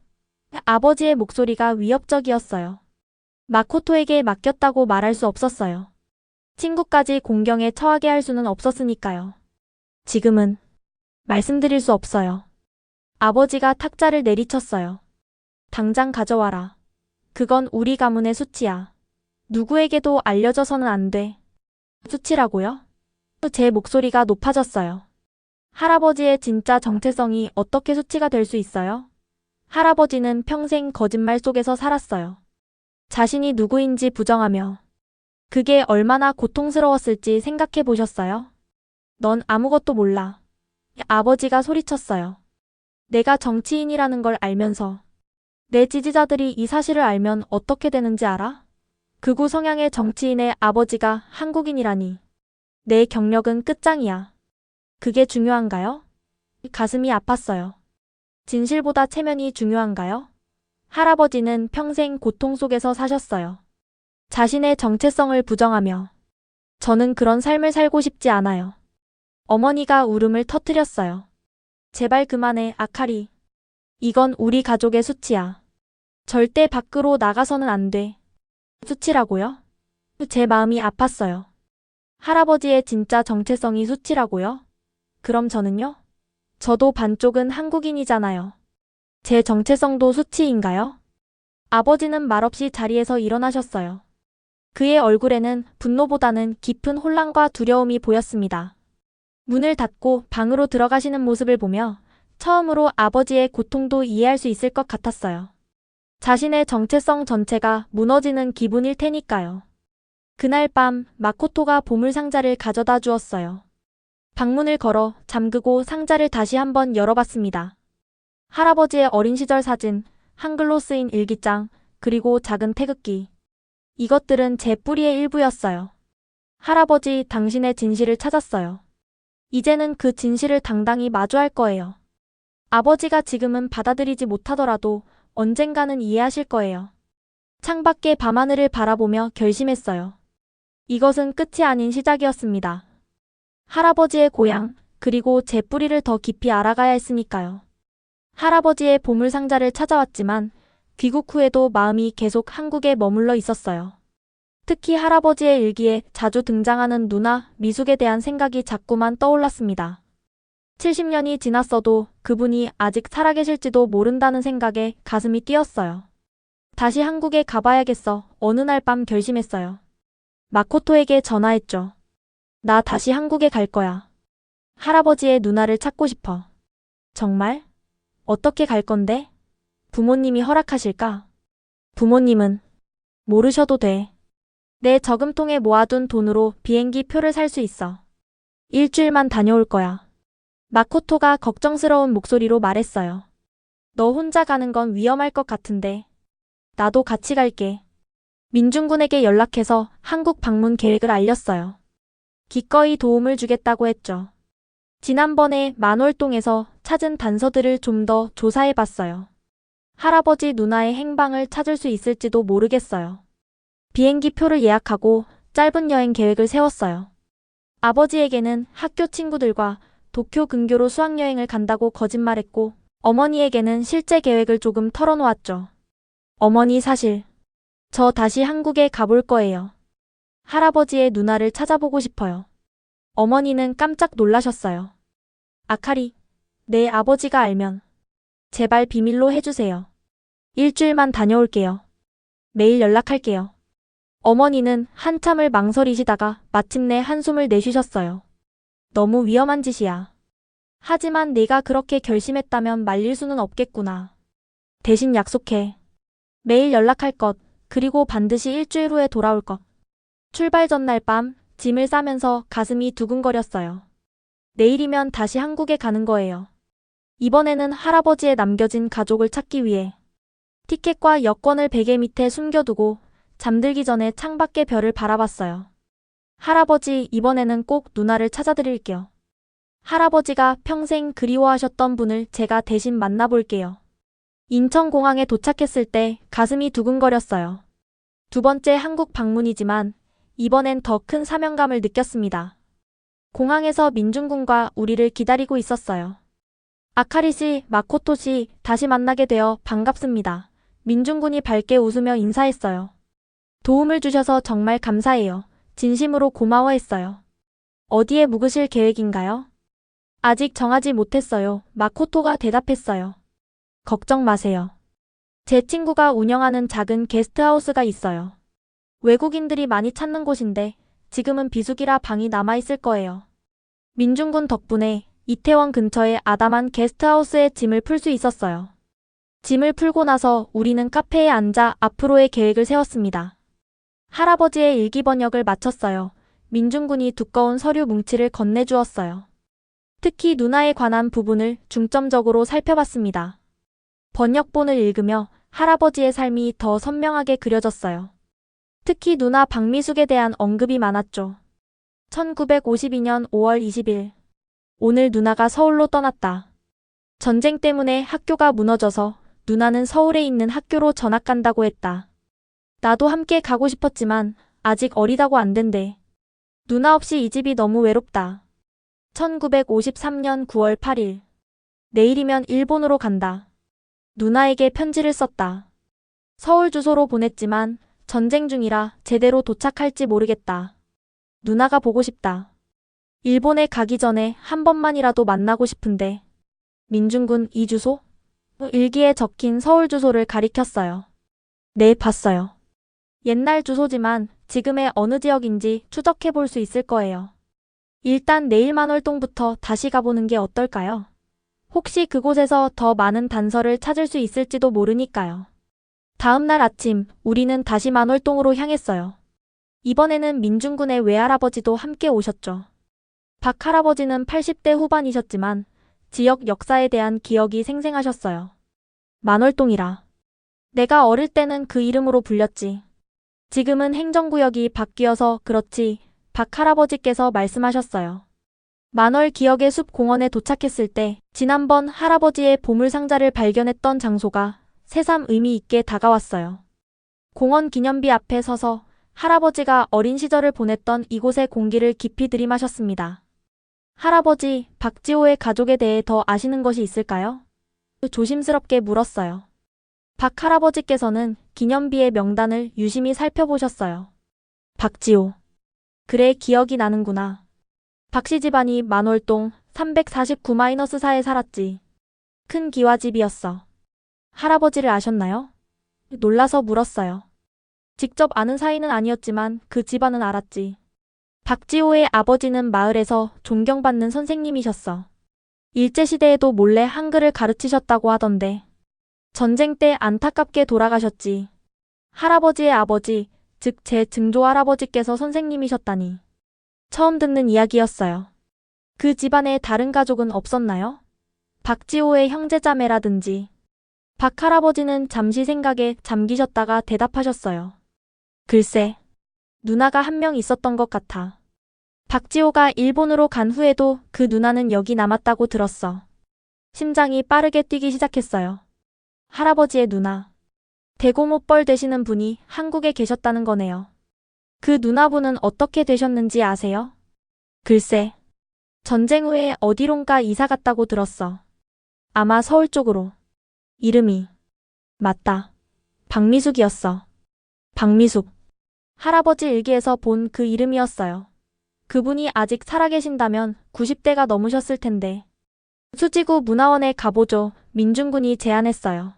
아버지의 목소리가 위협적이었어요. 마코토에게 맡겼다고 말할 수 없었어요. 친구까지 공경에 처하게 할 수는 없었으니까요. 지금은 말씀드릴 수 없어요. 아버지가 탁자를 내리쳤어요. 당장 가져와라. 그건 우리 가문의 수치야. 누구에게도 알려져서는 안 돼. 수치라고요? 제 목소리가 높아졌어요. 할아버지의 진짜 정체성이 어떻게 수치가 될 수 있어요? 할아버지는 평생 거짓말 속에서 살았어요. 자신이 누구인지 부정하며. 그게 얼마나 고통스러웠을지 생각해 보셨어요? 넌 아무것도 몰라. 아버지가 소리쳤어요. 내가 정치인이라는 걸 알면서. 내 지지자들이 이 사실을 알면 어떻게 되는지 알아? 극우 성향의 정치인의 아버지가 한국인이라니. 내 경력은 끝장이야. 그게 중요한가요? 가슴이 아팠어요. 진실보다 체면이 중요한가요? 할아버지는 평생 고통 속에서 사셨어요. 자신의 정체성을 부정하며. 저는 그런 삶을 살고 싶지 않아요. 어머니가 울음을 터뜨렸어요. 제발 그만해, 아카리. 이건 우리 가족의 수치야. 절대 밖으로 나가서는 안 돼. 수치라고요? 제 마음이 아팠어요. 할아버지의 진짜 정체성이 수치라고요? 그럼 저는요? 저도 반쪽은 한국인이잖아요. 제 정체성도 수치인가요? 아버지는 말없이 자리에서 일어나셨어요. 그의 얼굴에는 분노보다는 깊은 혼란과 두려움이 보였습니다. 문을 닫고 방으로 들어가시는 모습을 보며 처음으로 아버지의 고통도 이해할 수 있을 것 같았어요. 자신의 정체성 전체가 무너지는 기분일 테니까요. 그날 밤 마코토가 보물상자를 가져다 주었어요. 방문을 걸어 잠그고 상자를 다시 한번 열어봤습니다. 할아버지의 어린 시절 사진, 한글로 쓰인 일기장, 그리고 작은 태극기. 이것들은 제 뿌리의 일부였어요. 할아버지, 당신의 진실을 찾았어요. 이제는 그 진실을 당당히 마주할 거예요. 아버지가 지금은 받아들이지 못하더라도 언젠가는 이해하실 거예요. 창밖의 밤하늘을 바라보며 결심했어요. 이것은 끝이 아닌 시작이었습니다. 할아버지의 고향, 그리고 제 뿌리를 더 깊이 알아가야 했으니까요. 할아버지의 보물상자를 찾아왔지만 귀국 후에도 마음이 계속 한국에 머물러 있었어요. 특히 할아버지의 일기에 자주 등장하는 누나 미숙에 대한 생각이 자꾸만 떠올랐습니다. 70년이 지났어도 그분이 아직 살아계실지도 모른다는 생각에 가슴이 뛰었어요. 다시 한국에 가봐야겠어. 어느 날 밤 결심했어요. 마코토에게 전화했죠. 나 다시 한국에 갈 거야. 할아버지의 누나를 찾고 싶어. 정말? 어떻게 갈 건데? 부모님이 허락하실까? 부모님은 모르셔도 돼. 내 저금통에 모아둔 돈으로 비행기 표를 살 수 있어. 일주일만 다녀올 거야. 마코토가 걱정스러운 목소리로 말했어요. 너 혼자 가는 건 위험할 것 같은데. 나도 같이 갈게. 민중군에게 연락해서 한국 방문 계획을 알렸어요. 기꺼이 도움을 주겠다고 했죠. 지난번에 만월동에서 찾은 단서들을 좀 더 조사해봤어요. 할아버지 누나의 행방을 찾을 수 있을지도 모르겠어요. 비행기 표를 예약하고 짧은 여행 계획을 세웠어요. 아버지에게는 학교 친구들과 도쿄 근교로 수학여행을 간다고 거짓말했고 어머니에게는 실제 계획을 조금 털어놓았죠. 어머니 사실 저 다시 한국에 가볼 거예요. 할아버지의 누나를 찾아보고 싶어요. 어머니는 깜짝 놀라셨어요. 아카리, 내 아버지가 알면 제발 비밀로 해주세요. 일주일만 다녀올게요. 매일 연락할게요. 어머니는 한참을 망설이시다가 마침내 한숨을 내쉬셨어요. 너무 위험한 짓이야. 하지만 내가 그렇게 결심했다면 말릴 수는 없겠구나. 대신 약속해. 매일 연락할 것, 그리고 반드시 일주일 후에 돌아올 것. 출발 전날 밤 짐을 싸면서 가슴이 두근거렸어요. 내일이면 다시 한국에 가는 거예요. 이번에는 할아버지의 남겨진 가족을 찾기 위해 티켓과 여권을 베개 밑에 숨겨두고 잠들기 전에 창밖의 별을 바라봤어요. 할아버지, 이번에는 꼭 누나를 찾아드릴게요. 할아버지가 평생 그리워하셨던 분을 제가 대신 만나볼게요. 인천공항에 도착했을 때 가슴이 두근거렸어요. 두 번째 한국 방문이지만 이번엔 더 큰 사명감을 느꼈습니다. 공항에서 민준군과 우리를 기다리고 있었어요. 아카리 씨, 마코토 씨, 다시 만나게 되어 반갑습니다. 민준군이 밝게 웃으며 인사했어요. 도움을 주셔서 정말 감사해요. 진심으로 고마워했어요. 어디에 묵으실 계획인가요? 아직 정하지 못했어요. 마코토가 대답했어요. 걱정 마세요. 제 친구가 운영하는 작은 게스트하우스가 있어요. 외국인들이 많이 찾는 곳인데 지금은 비수기라 방이 남아있을 거예요. 민준군 덕분에 이태원 근처의 아담한 게스트하우스에 짐을 풀 수 있었어요. 짐을 풀고 나서 우리는 카페에 앉아 앞으로의 계획을 세웠습니다. 할아버지의 일기 번역을 마쳤어요. 민준군이 두꺼운 서류 뭉치를 건네주었어요. 특히 누나에 관한 부분을 중점적으로 살펴봤습니다. 번역본을 읽으며 할아버지의 삶이 더 선명하게 그려졌어요. 특히 누나 박미숙에 대한 언급이 많았죠. 1952년 5월 20일. 오늘 누나가 서울로 떠났다. 전쟁 때문에 학교가 무너져서 누나는 서울에 있는 학교로 전학 간다고 했다. 나도 함께 가고 싶었지만 아직 어리다고 안 된대. 누나 없이 이 집이 너무 외롭다. 1953년 9월 8일. 내일이면 일본으로 간다. 누나에게 편지를 썼다. 서울 주소로 보냈지만 전쟁 중이라 제대로 도착할지 모르겠다. 누나가 보고 싶다. 일본에 가기 전에 한 번만이라도 만나고 싶은데. 민준군, 이 주소? 일기에 적힌 서울 주소를 가리켰어요. 네, 봤어요. 옛날 주소지만 지금의 어느 지역인지 추적해 볼 수 있을 거예요. 일단 내일 만월동부터 다시 가보는 게 어떨까요? 혹시 그곳에서 더 많은 단서를 찾을 수 있을지도 모르니까요. 다음 날 아침, 우리는 다시 만월동으로 향했어요. 이번에는 민준군의 외할아버지도 함께 오셨죠. 박 할아버지는 80대 후반이셨지만 지역 역사에 대한 기억이 생생하셨어요. 만월동이라. 내가 어릴 때는 그 이름으로 불렸지. 지금은 행정구역이 바뀌어서 그렇지. 박 할아버지께서 말씀하셨어요. 만월 기억의 숲 공원에 도착했을 때 지난번 할아버지의 보물상자를 발견했던 장소가 새삼 의미 있게 다가왔어요. 공원 기념비 앞에 서서 할아버지가 어린 시절을 보냈던 이곳의 공기를 깊이 들이마셨습니다. 할아버지, 박지호의 가족에 대해 더 아시는 것이 있을까요? 조심스럽게 물었어요. 박 할아버지께서는 기념비의 명단을 유심히 살펴보셨어요. 박지호. 그래, 기억이 나는구나. 박씨 집안이 만월동 349-4에 살았지. 큰 기와집이었어. 할아버지를 아셨나요? 놀라서 물었어요. 직접 아는 사이는 아니었지만 그 집안은 알았지. 박지호의 아버지는 마을에서 존경받는 선생님이셨어. 일제시대에도 몰래 한글을 가르치셨다고 하던데. 전쟁 때 안타깝게 돌아가셨지. 할아버지의 아버지, 즉 제 증조 할아버지께서 선생님이셨다니. 처음 듣는 이야기였어요. 그 집안에 다른 가족은 없었나요? 박지호의 형제자매라든지. 박 할아버지는 잠시 생각에 잠기셨다가 대답하셨어요. 글쎄, 누나가 한 명 있었던 것 같아. 박지호가 일본으로 간 후에도 그 누나는 여기 남았다고 들었어. 심장이 빠르게 뛰기 시작했어요. 할아버지의 누나. 대고모뻘 되시는 분이 한국에 계셨다는 거네요. 그 누나분은 어떻게 되셨는지 아세요? 글쎄, 전쟁 후에 어디론가 이사 갔다고 들었어. 아마 서울 쪽으로. 이름이. 맞다. 박미숙이었어. 박미숙. 할아버지 일기에서 본 그 이름이었어요. 그분이 아직 살아계신다면 90대가 넘으셨을 텐데. 수지구 문화원에 가보죠. 민중군이 제안했어요.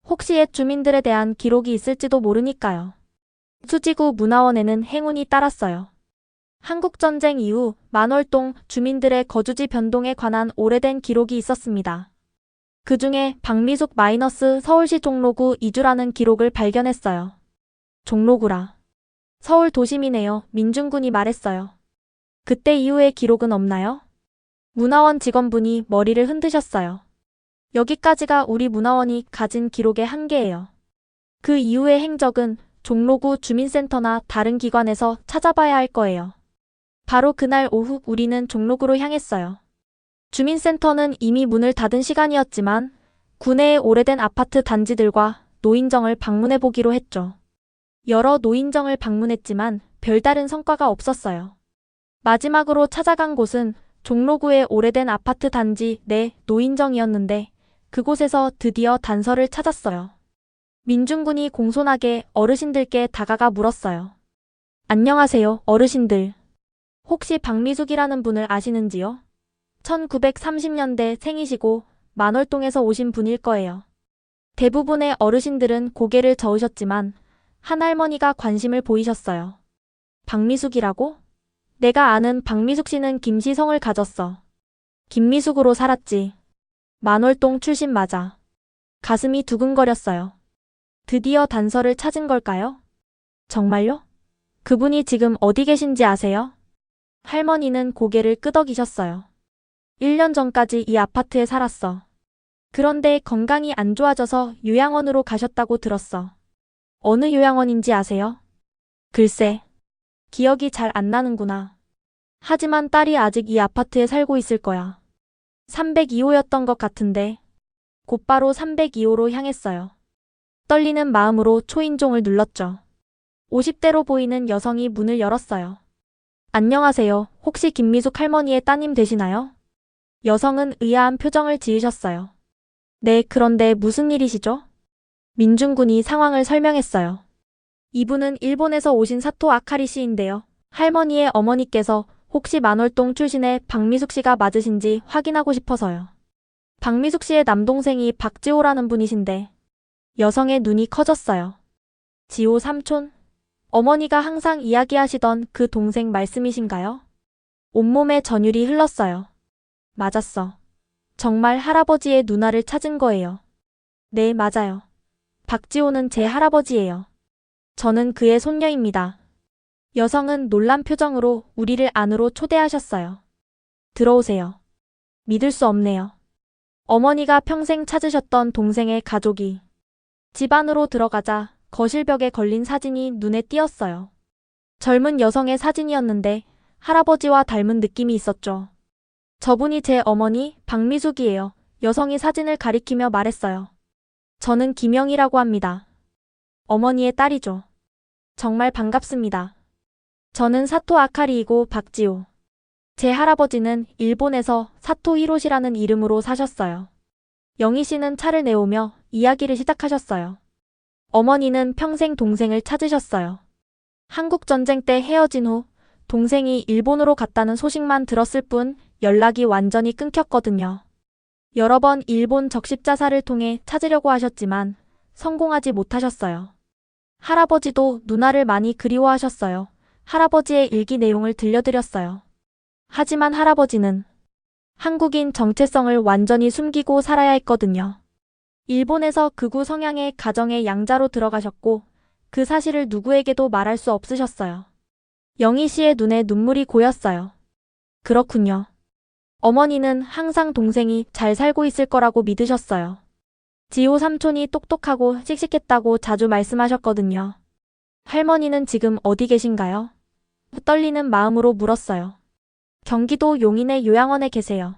혹시 옛 주민들에 대한 기록이 있을지도 모르니까요. 수지구 문화원에는 행운이 따랐어요. 한국전쟁 이후 만월동 주민들의 거주지 변동에 관한 오래된 기록이 있었습니다. 그 중에 박미숙 마이너스 서울시 종로구 이주라는 기록을 발견했어요. 종로구라. 서울 도심이네요. 민중군이 말했어요. 그때 이후의 기록은 없나요? 문화원 직원분이 머리를 흔드셨어요. 여기까지가 우리 문화원이 가진 기록의 한계예요. 그 이후의 행적은 종로구 주민센터나 다른 기관에서 찾아봐야 할 거예요. 바로 그날 오후 우리는 종로구로 향했어요. 주민센터는 이미 문을 닫은 시간이었지만 구내의 오래된 아파트 단지들과 노인정을 방문해 보기로 했죠. 여러 노인정을 방문했지만 별다른 성과가 없었어요. 마지막으로 찾아간 곳은 종로구의 오래된 아파트 단지 내 노인정이었는데 그곳에서 드디어 단서를 찾았어요. 민중군이 공손하게 어르신들께 다가가 물었어요. 안녕하세요, 어르신들. 혹시 박미숙이라는 분을 아시는지요? 1930년대 생이시고 만월동에서 오신 분일 거예요. 대부분의 어르신들은 고개를 저으셨지만 한 할머니가 관심을 보이셨어요. 박미숙이라고? 내가 아는 박미숙 씨는 김씨성을 가졌어. 김미숙으로 살았지. 만월동 출신 맞아. 가슴이 두근거렸어요. 드디어 단서를 찾은 걸까요? 정말요? 그분이 지금 어디 계신지 아세요? 할머니는 고개를 끄덕이셨어요. 1년 전까지 이 아파트에 살았어. 그런데 건강이 안 좋아져서 요양원으로 가셨다고 들었어. 어느 요양원인지 아세요? 글쎄, 기억이 잘 안 나는구나. 하지만 딸이 아직 이 아파트에 살고 있을 거야. 302호였던 것 같은데. 곧바로 302호로 향했어요. 떨리는 마음으로 초인종을 눌렀죠. 50대로 보이는 여성이 문을 열었어요. 안녕하세요. 혹시 김미숙 할머니의 따님 되시나요? 여성은 의아한 표정을 지으셨어요. 네, 그런데 무슨 일이시죠? 민중군이 상황을 설명했어요. 이분은 일본에서 오신 사토 아카리 씨인데요. 할머니의 어머니께서 혹시 만월동 출신의 박미숙 씨가 맞으신지 확인하고 싶어서요. 박미숙 씨의 남동생이 박지호라는 분이신데. 여성의 눈이 커졌어요. 지호 삼촌? 어머니가 항상 이야기하시던 그 동생 말씀이신가요? 온몸에 전율이 흘렀어요. 맞았어. 정말 할아버지의 누나를 찾은 거예요. 네, 맞아요. 박지호는 제 할아버지예요. 저는 그의 손녀입니다. 여성은 놀란 표정으로 우리를 안으로 초대하셨어요. 들어오세요. 믿을 수 없네요. 어머니가 평생 찾으셨던 동생의 가족이 집 안으로 들어가자 거실벽에 걸린 사진이 눈에 띄었어요. 젊은 여성의 사진이었는데 할아버지와 닮은 느낌이 있었죠. 저분이 제 어머니 박미숙이에요. 여성이 사진을 가리키며 말했어요. 저는 김영이라고 합니다. 어머니의 딸이죠. 정말 반갑습니다. 저는 사토 아카리이고 박지호. 제 할아버지는 일본에서 사토 히로시라는 이름으로 사셨어요. 영희 씨는 차를 내오며 이야기를 시작하셨어요. 어머니는 평생 동생을 찾으셨어요. 한국전쟁 때 헤어진 후 동생이 일본으로 갔다는 소식만 들었을 뿐 연락이 완전히 끊겼거든요. 여러 번 일본 적십자사를 통해 찾으려고 하셨지만 성공하지 못하셨어요. 할아버지도 누나를 많이 그리워하셨어요. 할아버지의 일기 내용을 들려드렸어요. 하지만 할아버지는 한국인 정체성을 완전히 숨기고 살아야 했거든요. 일본에서 극우 성향의 가정의 양자로 들어가셨고 그 사실을 누구에게도 말할 수 없으셨어요. 영희 씨의 눈에 눈물이 고였어요. 그렇군요. 어머니는 항상 동생이 잘 살고 있을 거라고 믿으셨어요. 지호 삼촌이 똑똑하고 씩씩했다고 자주 말씀하셨거든요. 할머니는 지금 어디 계신가요? 떨리는 마음으로 물었어요. 경기도 용인의 요양원에 계세요.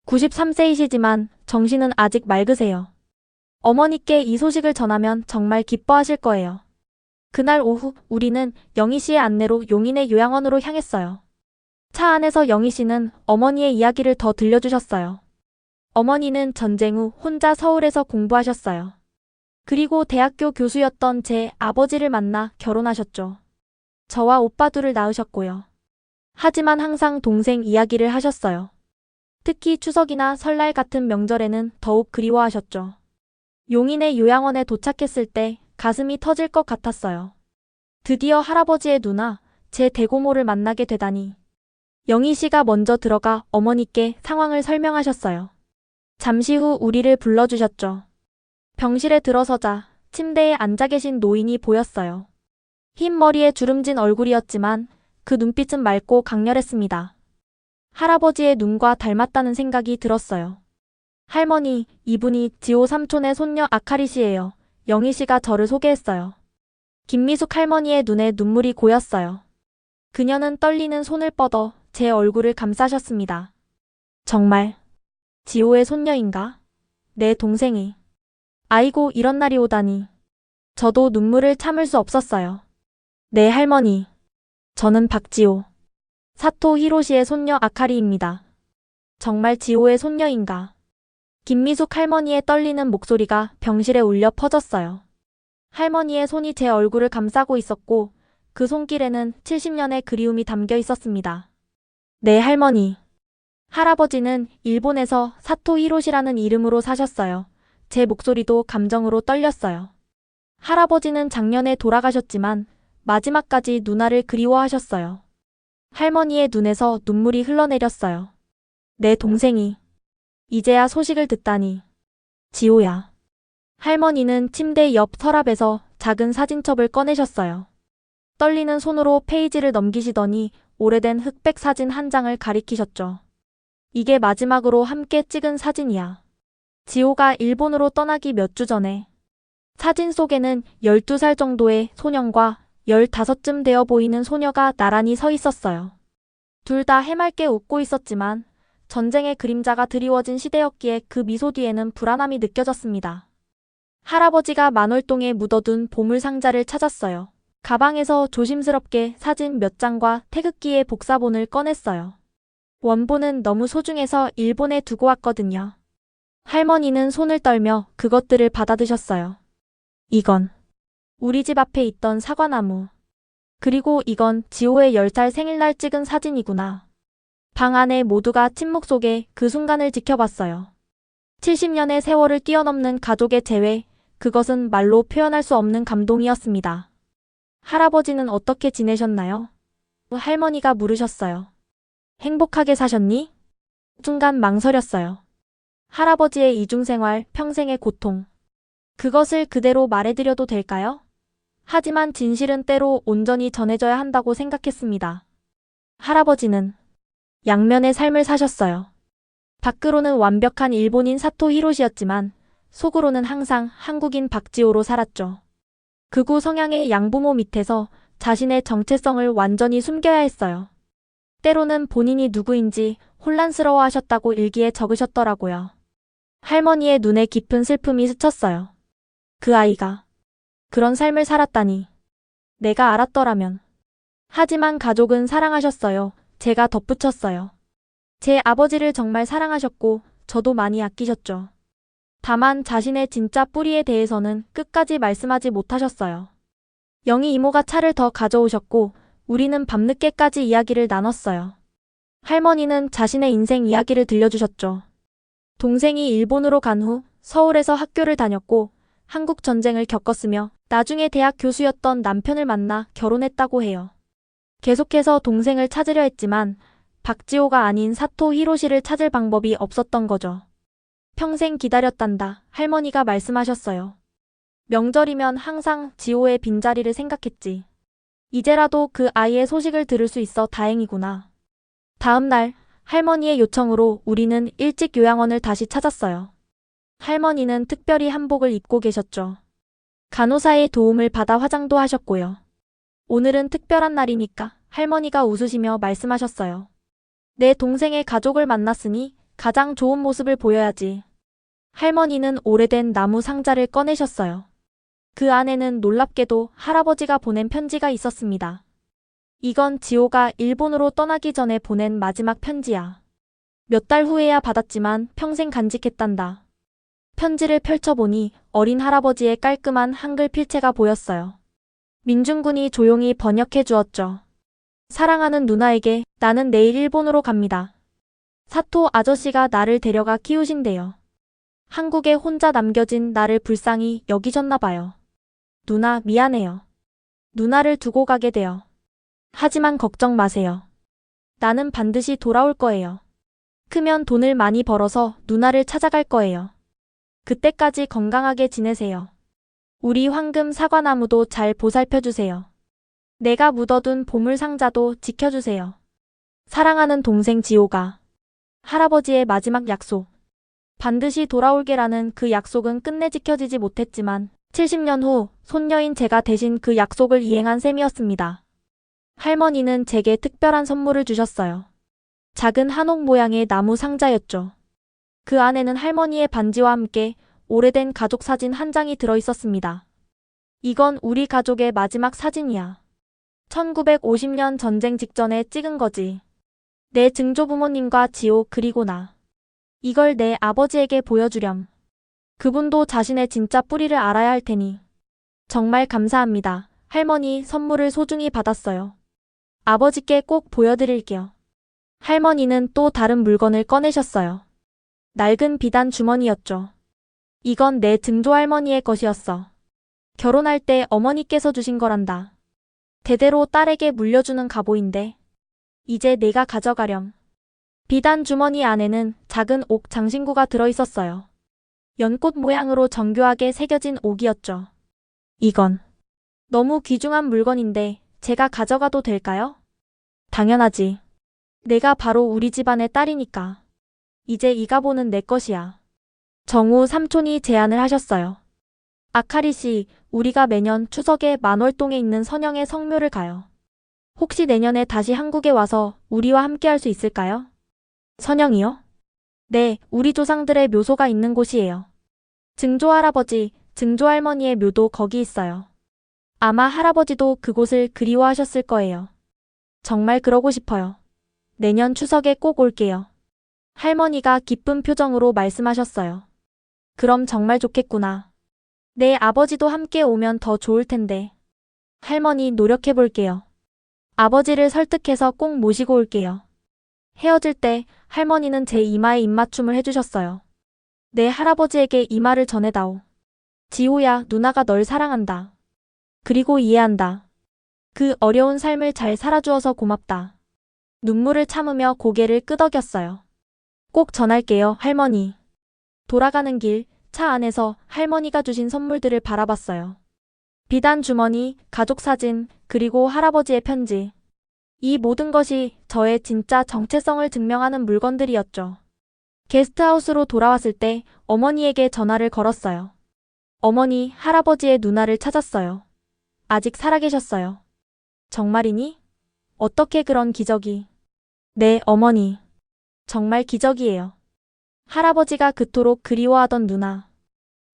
93세이시지만 정신은 아직 맑으세요. 어머니께 이 소식을 전하면 정말 기뻐하실 거예요. 그날 오후 우리는 영희 씨의 안내로 용인의 요양원으로 향했어요. 차 안에서 영희 씨는 어머니의 이야기를 더 들려주셨어요. 어머니는 전쟁 후 혼자 서울에서 공부하셨어요. 그리고 대학교 교수였던 제 아버지를 만나 결혼하셨죠. 저와 오빠 둘을 낳으셨고요. 하지만 항상 동생 이야기를 하셨어요. 특히 추석이나 설날 같은 명절에는 더욱 그리워하셨죠. 용인의 요양원에 도착했을 때 가슴이 터질 것 같았어요. 드디어 할아버지의 누나, 제 대고모를 만나게 되다니. 영희 씨가 먼저 들어가 어머니께 상황을 설명하셨어요. 잠시 후 우리를 불러주셨죠. 병실에 들어서자 침대에 앉아 계신 노인이 보였어요. 흰 머리에 주름진 얼굴이었지만 그 눈빛은 맑고 강렬했습니다. 할아버지의 눈과 닮았다는 생각이 들었어요. 할머니, 이분이 지호 삼촌의 손녀 아카리 씨예요. 영희 씨가 저를 소개했어요. 김미숙 할머니의 눈에 눈물이 고였어요. 그녀는 떨리는 손을 뻗어 제 얼굴을 감싸셨습니다. 정말 지호의 손녀인가? 내 동생이. 아이고, 이런 날이 오다니. 저도 눈물을 참을 수 없었어요. 네, 할머니. 저는 박지호. 사토 히로시의 손녀 아카리입니다. 정말 지호의 손녀인가? 김미숙 할머니의 떨리는 목소리가 병실에 울려 퍼졌어요. 할머니의 손이 제 얼굴을 감싸고 있었고 그 손길에는 70년의 그리움이 담겨 있었습니다. 네, 할머니. 할아버지는 일본에서 사토 히로시라는 이름으로 사셨어요. 제 목소리도 감정으로 떨렸어요. 할아버지는 작년에 돌아가셨지만 마지막까지 누나를 그리워하셨어요. 할머니의 눈에서 눈물이 흘러내렸어요. 내 동생이 이제야 소식을 듣다니. 지호야. 할머니는 침대 옆 서랍에서 작은 사진첩을 꺼내셨어요. 떨리는 손으로 페이지를 넘기시더니 오래된 흑백 사진 한 장을 가리키셨죠. 이게 마지막으로 함께 찍은 사진이야. 지호가 일본으로 떠나기 몇 주 전에. 사진 속에는 12살 정도의 소년과 15쯤 되어 보이는 소녀가 나란히 서 있었어요. 둘 다 해맑게 웃고 있었지만 전쟁의 그림자가 드리워진 시대였기에 그 미소 뒤에는 불안함이 느껴졌습니다. 할아버지가 만월동에 묻어둔 보물 상자를 찾았어요. 가방에서 조심스럽게 사진 몇 장과 태극기의 복사본을 꺼냈어요. 원본은 너무 소중해서 일본에 두고 왔거든요. 할머니는 손을 떨며 그것들을 받아드셨어요. 이건 우리 집 앞에 있던 사과나무. 그리고 이건 지호의 10살 생일날 찍은 사진이구나. 방 안에 모두가 침묵 속에 그 순간을 지켜봤어요. 70년의 세월을 뛰어넘는 가족의 재회, 그것은 말로 표현할 수 없는 감동이었습니다. 할아버지는 어떻게 지내셨나요? 할머니가 물으셨어요. 행복하게 사셨니? 순간 망설였어요. 할아버지의 이중생활, 평생의 고통. 그것을 그대로 말해드려도 될까요? 하지만 진실은 때로 온전히 전해져야 한다고 생각했습니다. 할아버지는 양면의 삶을 사셨어요. 밖으로는 완벽한 일본인 사토 히로시였지만 속으로는 항상 한국인 박지호로 살았죠. 극우 성향의 양부모 밑에서 자신의 정체성을 완전히 숨겨야 했어요. 때로는 본인이 누구인지 혼란스러워 하셨다고 일기에 적으셨더라고요. 할머니의 눈에 깊은 슬픔이 스쳤어요. 그 아이가 그런 삶을 살았다니. 내가 알았더라면. 하지만 가족은 사랑하셨어요. 제가 덧붙였어요. 제 아버지를 정말 사랑하셨고 저도 많이 아끼셨죠. 다만 자신의 진짜 뿌리에 대해서는 끝까지 말씀하지 못하셨어요. 영희 이모가 차를 더 가져오셨고 우리는 밤늦게까지 이야기를 나눴어요. 할머니는 자신의 인생 이야기를 들려주셨죠. 동생이 일본으로 간 후 서울에서 학교를 다녔고 한국 전쟁을 겪었으며 나중에 대학 교수였던 남편을 만나 결혼했다고 해요. 계속해서 동생을 찾으려 했지만 박지호가 아닌 사토 히로시를 찾을 방법이 없었던 거죠. 평생 기다렸단다, 할머니가 말씀하셨어요. 명절이면 항상 지호의 빈자리를 생각했지. 이제라도 그 아이의 소식을 들을 수 있어 다행이구나. 다음 날 할머니의 요청으로 우리는 일찍 요양원을 다시 찾았어요. 할머니는 특별히 한복을 입고 계셨죠. 간호사의 도움을 받아 화장도 하셨고요. 오늘은 특별한 날이니까 할머니가 웃으시며 말씀하셨어요. 내 동생의 가족을 만났으니 가장 좋은 모습을 보여야지. 할머니는 오래된 나무 상자를 꺼내셨어요. 그 안에는 놀랍게도 할아버지가 보낸 편지가 있었습니다. 이건 지호가 일본으로 떠나기 전에 보낸 마지막 편지야. 몇 달 후에야 받았지만 평생 간직했단다. 편지를 펼쳐보니 어린 할아버지의 깔끔한 한글 필체가 보였어요. 민중군이 조용히 번역해 주었죠. 사랑하는 누나에게 나는 내일 일본으로 갑니다. 사토 아저씨가 나를 데려가 키우신대요. 한국에 혼자 남겨진 나를 불쌍히 여기셨나 봐요. 누나 미안해요. 누나를 두고 가게 돼요. 하지만 걱정 마세요. 나는 반드시 돌아올 거예요. 크면 돈을 많이 벌어서 누나를 찾아갈 거예요. 그때까지 건강하게 지내세요. 우리 황금 사과나무도 잘 보살펴주세요. 내가 묻어둔 보물 상자도 지켜주세요. 사랑하는 동생 지호가. 할아버지의 마지막 약속. 반드시 돌아올게라는 그 약속은 끝내 지켜지지 못했지만 70년 후 손녀인 제가 대신 그 약속을 이행한 셈이었습니다. 할머니는 제게 특별한 선물을 주셨어요. 작은 한옥 모양의 나무 상자였죠. 그 안에는 할머니의 반지와 함께 오래된 가족 사진 한 장이 들어있었습니다. 이건 우리 가족의 마지막 사진이야. 1950년 전쟁 직전에 찍은 거지. 내 증조부모님과 지호 그리고 나. 이걸 내 아버지에게 보여주렴. 그분도 자신의 진짜 뿌리를 알아야 할 테니. 정말 감사합니다. 할머니 선물을 소중히 받았어요. 아버지께 꼭 보여드릴게요. 할머니는 또 다른 물건을 꺼내셨어요. 낡은 비단 주머니였죠. 이건 내 증조할머니의 것이었어. 결혼할 때 어머니께서 주신 거란다. 대대로 딸에게 물려주는 갑오인데 이제 내가 가져가렴. 비단 주머니 안에는 작은 옥 장신구가 들어있었어요. 연꽃 모양으로 정교하게 새겨진 옥이었죠. 이건 너무 귀중한 물건인데 제가 가져가도 될까요? 당연하지. 내가 바로 우리 집안의 딸이니까. 이제 이 갑오는 내 것이야. 정우 삼촌이 제안을 하셨어요. 아카리 씨, 우리가 매년 추석에 만월동에 있는 선영의 성묘를 가요. 혹시 내년에 다시 한국에 와서 우리와 함께 할 수 있을까요? 선영이요? 네, 우리 조상들의 묘소가 있는 곳이에요. 증조할아버지, 증조할머니의 묘도 거기 있어요. 아마 할아버지도 그곳을 그리워하셨을 거예요. 정말 그러고 싶어요. 내년 추석에 꼭 올게요. 할머니가 기쁜 표정으로 말씀하셨어요. 그럼 정말 좋겠구나. 내 아버지도 함께 오면 더 좋을 텐데. 할머니 노력해 볼게요. 아버지를 설득해서 꼭 모시고 올게요. 헤어질 때 할머니는 제 이마에 입맞춤을 해주셨어요. 내 할아버지에게 이 말을 전해다오. 지호야, 누나가 널 사랑한다. 그리고 이해한다. 그 어려운 삶을 잘 살아주어서 고맙다. 눈물을 참으며 고개를 끄덕였어요. 꼭 전할게요, 할머니. 돌아가는 길, 차 안에서 할머니가 주신 선물들을 바라봤어요. 비단 주머니, 가족 사진, 그리고 할아버지의 편지. 이 모든 것이 저의 진짜 정체성을 증명하는 물건들이었죠. 게스트하우스로 돌아왔을 때 어머니에게 전화를 걸었어요. 어머니, 할아버지의 누나를 찾았어요. 아직 살아계셨어요. 정말이니? 어떻게 그런 기적이? 네, 어머니. 정말 기적이에요. 할아버지가 그토록 그리워하던 누나.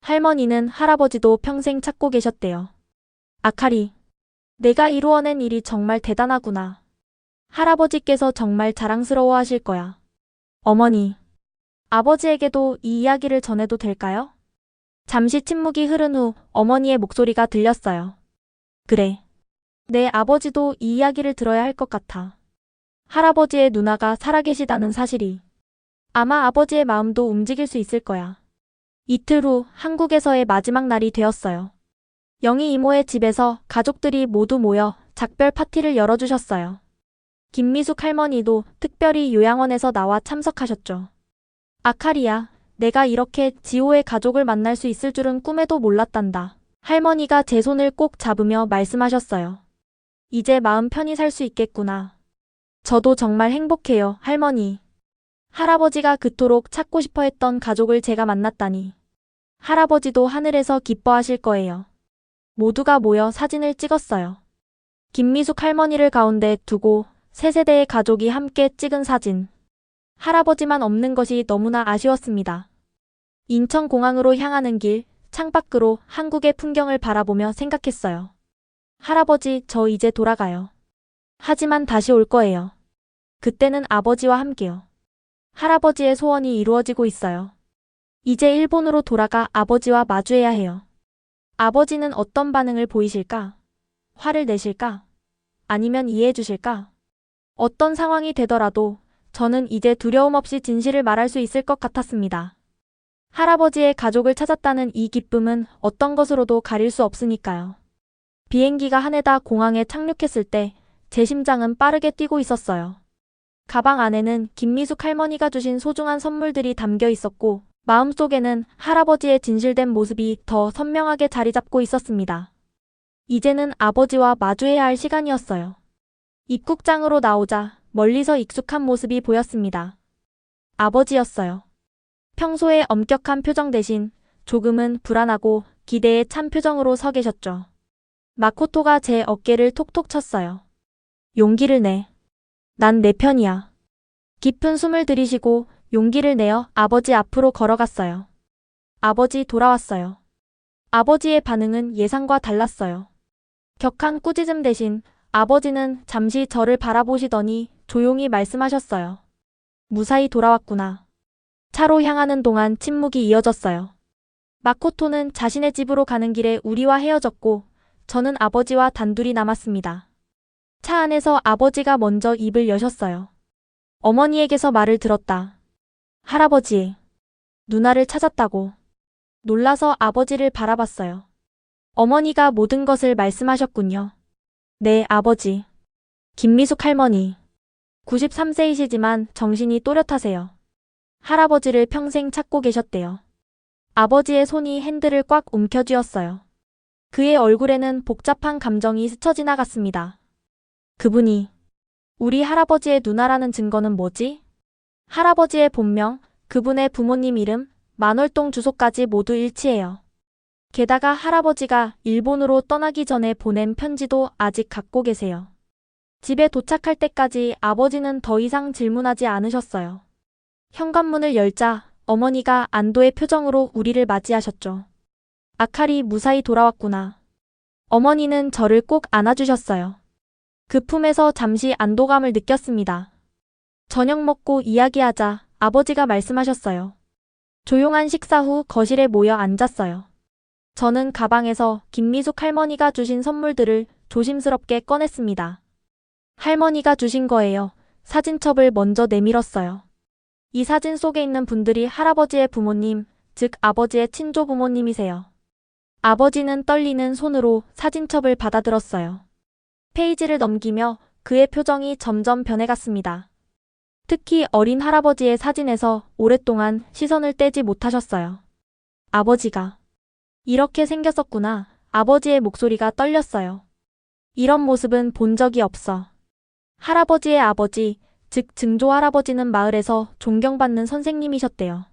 할머니는 할아버지도 평생 찾고 계셨대요. 아카리, 내가 이루어낸 일이 정말 대단하구나. 할아버지께서 정말 자랑스러워 하실 거야. 어머니, 아버지에게도 이 이야기를 전해도 될까요? 잠시 침묵이 흐른 후 어머니의 목소리가 들렸어요. 그래. 내 아버지도 이 이야기를 들어야 할 것 같아. 할아버지의 누나가 살아계시다는 사실이. 아마 아버지의 마음도 움직일 수 있을 거야. 이틀 후 한국에서의 마지막 날이 되었어요. 영희 이모의 집에서 가족들이 모두 모여 작별 파티를 열어주셨어요. 김미숙 할머니도 특별히 요양원에서 나와 참석하셨죠. 아카리야, 내가 이렇게 지호의 가족을 만날 수 있을 줄은 꿈에도 몰랐단다. 할머니가 제 손을 꼭 잡으며 말씀하셨어요. 이제 마음 편히 살 수 있겠구나. 저도 정말 행복해요, 할머니. 할아버지가 그토록 찾고 싶어 했던 가족을 제가 만났다니. 할아버지도 하늘에서 기뻐하실 거예요. 모두가 모여 사진을 찍었어요. 김미숙 할머니를 가운데 두고 세 세대의 가족이 함께 찍은 사진. 할아버지만 없는 것이 너무나 아쉬웠습니다. 인천공항으로 향하는 길, 창밖으로 한국의 풍경을 바라보며 생각했어요. 할아버지, 저 이제 돌아가요. 하지만 다시 올 거예요. 그때는 아버지와 함께요. 할아버지의 소원이 이루어지고 있어요. 이제 일본으로 돌아가 아버지와 마주해야 해요. 아버지는 어떤 반응을 보이실까? 화를 내실까? 아니면 이해해 주실까? 어떤 상황이 되더라도 저는 이제 두려움 없이 진실을 말할 수 있을 것 같았습니다. 할아버지의 가족을 찾았다는 이 기쁨은 어떤 것으로도 가릴 수 없으니까요. 비행기가 하네다 공항에 착륙했을 때 제 심장은 빠르게 뛰고 있었어요. 가방 안에는 김미숙 할머니가 주신 소중한 선물들이 담겨 있었고 마음속에는 할아버지의 진실된 모습이 더 선명하게 자리 잡고 있었습니다. 이제는 아버지와 마주해야 할 시간이었어요. 입국장으로 나오자 멀리서 익숙한 모습이 보였습니다. 아버지였어요. 평소의 엄격한 표정 대신 조금은 불안하고 기대에 찬 표정으로 서 계셨죠. 마코토가 제 어깨를 톡톡 쳤어요. 용기를 내. 난 내 편이야. 깊은 숨을 들이쉬고 용기를 내어 아버지 앞으로 걸어갔어요. 아버지 돌아왔어요. 아버지의 반응은 예상과 달랐어요. 격한 꾸짖음 대신 아버지는 잠시 저를 바라보시더니 조용히 말씀하셨어요. 무사히 돌아왔구나. 차로 향하는 동안 침묵이 이어졌어요. 마코토는 자신의 집으로 가는 길에 우리와 헤어졌고 저는 아버지와 단둘이 남았습니다. 차 안에서 아버지가 먼저 입을 여셨어요. 어머니에게서 말을 들었다. 할아버지, 누나를 찾았다고. 놀라서 아버지를 바라봤어요. 어머니가 모든 것을 말씀하셨군요. 네, 아버지. 김미숙 할머니. 93세이시지만 정신이 또렷하세요. 할아버지를 평생 찾고 계셨대요. 아버지의 손이 핸들을 꽉 움켜쥐었어요. 그의 얼굴에는 복잡한 감정이 스쳐 지나갔습니다. 그분이 우리 할아버지의 누나라는 증거는 뭐지? 할아버지의 본명, 그분의 부모님 이름, 만월동 주소까지 모두 일치해요. 게다가 할아버지가 일본으로 떠나기 전에 보낸 편지도 아직 갖고 계세요. 집에 도착할 때까지 아버지는 더 이상 질문하지 않으셨어요. 현관문을 열자 어머니가 안도의 표정으로 우리를 맞이하셨죠. 아카리 무사히 돌아왔구나. 어머니는 저를 꼭 안아주셨어요. 그 품에서 잠시 안도감을 느꼈습니다. 저녁 먹고 이야기하자 아버지가 말씀하셨어요. 조용한 식사 후 거실에 모여 앉았어요. 저는 가방에서 김미숙 할머니가 주신 선물들을 조심스럽게 꺼냈습니다. 할머니가 주신 거예요. 사진첩을 먼저 내밀었어요. 이 사진 속에 있는 분들이 할아버지의 부모님, 즉 아버지의 친조 부모님이세요. 아버지는 떨리는 손으로 사진첩을 받아들었어요. 페이지를 넘기며 그의 표정이 점점 변해갔습니다. 특히 어린 할아버지의 사진에서 오랫동안 시선을 떼지 못하셨어요. 아버지가 이렇게 생겼었구나. 아버지의 목소리가 떨렸어요. 이런 모습은 본 적이 없어. 할아버지의 아버지, 즉 증조 할아버지는 마을에서 존경받는 선생님이셨대요.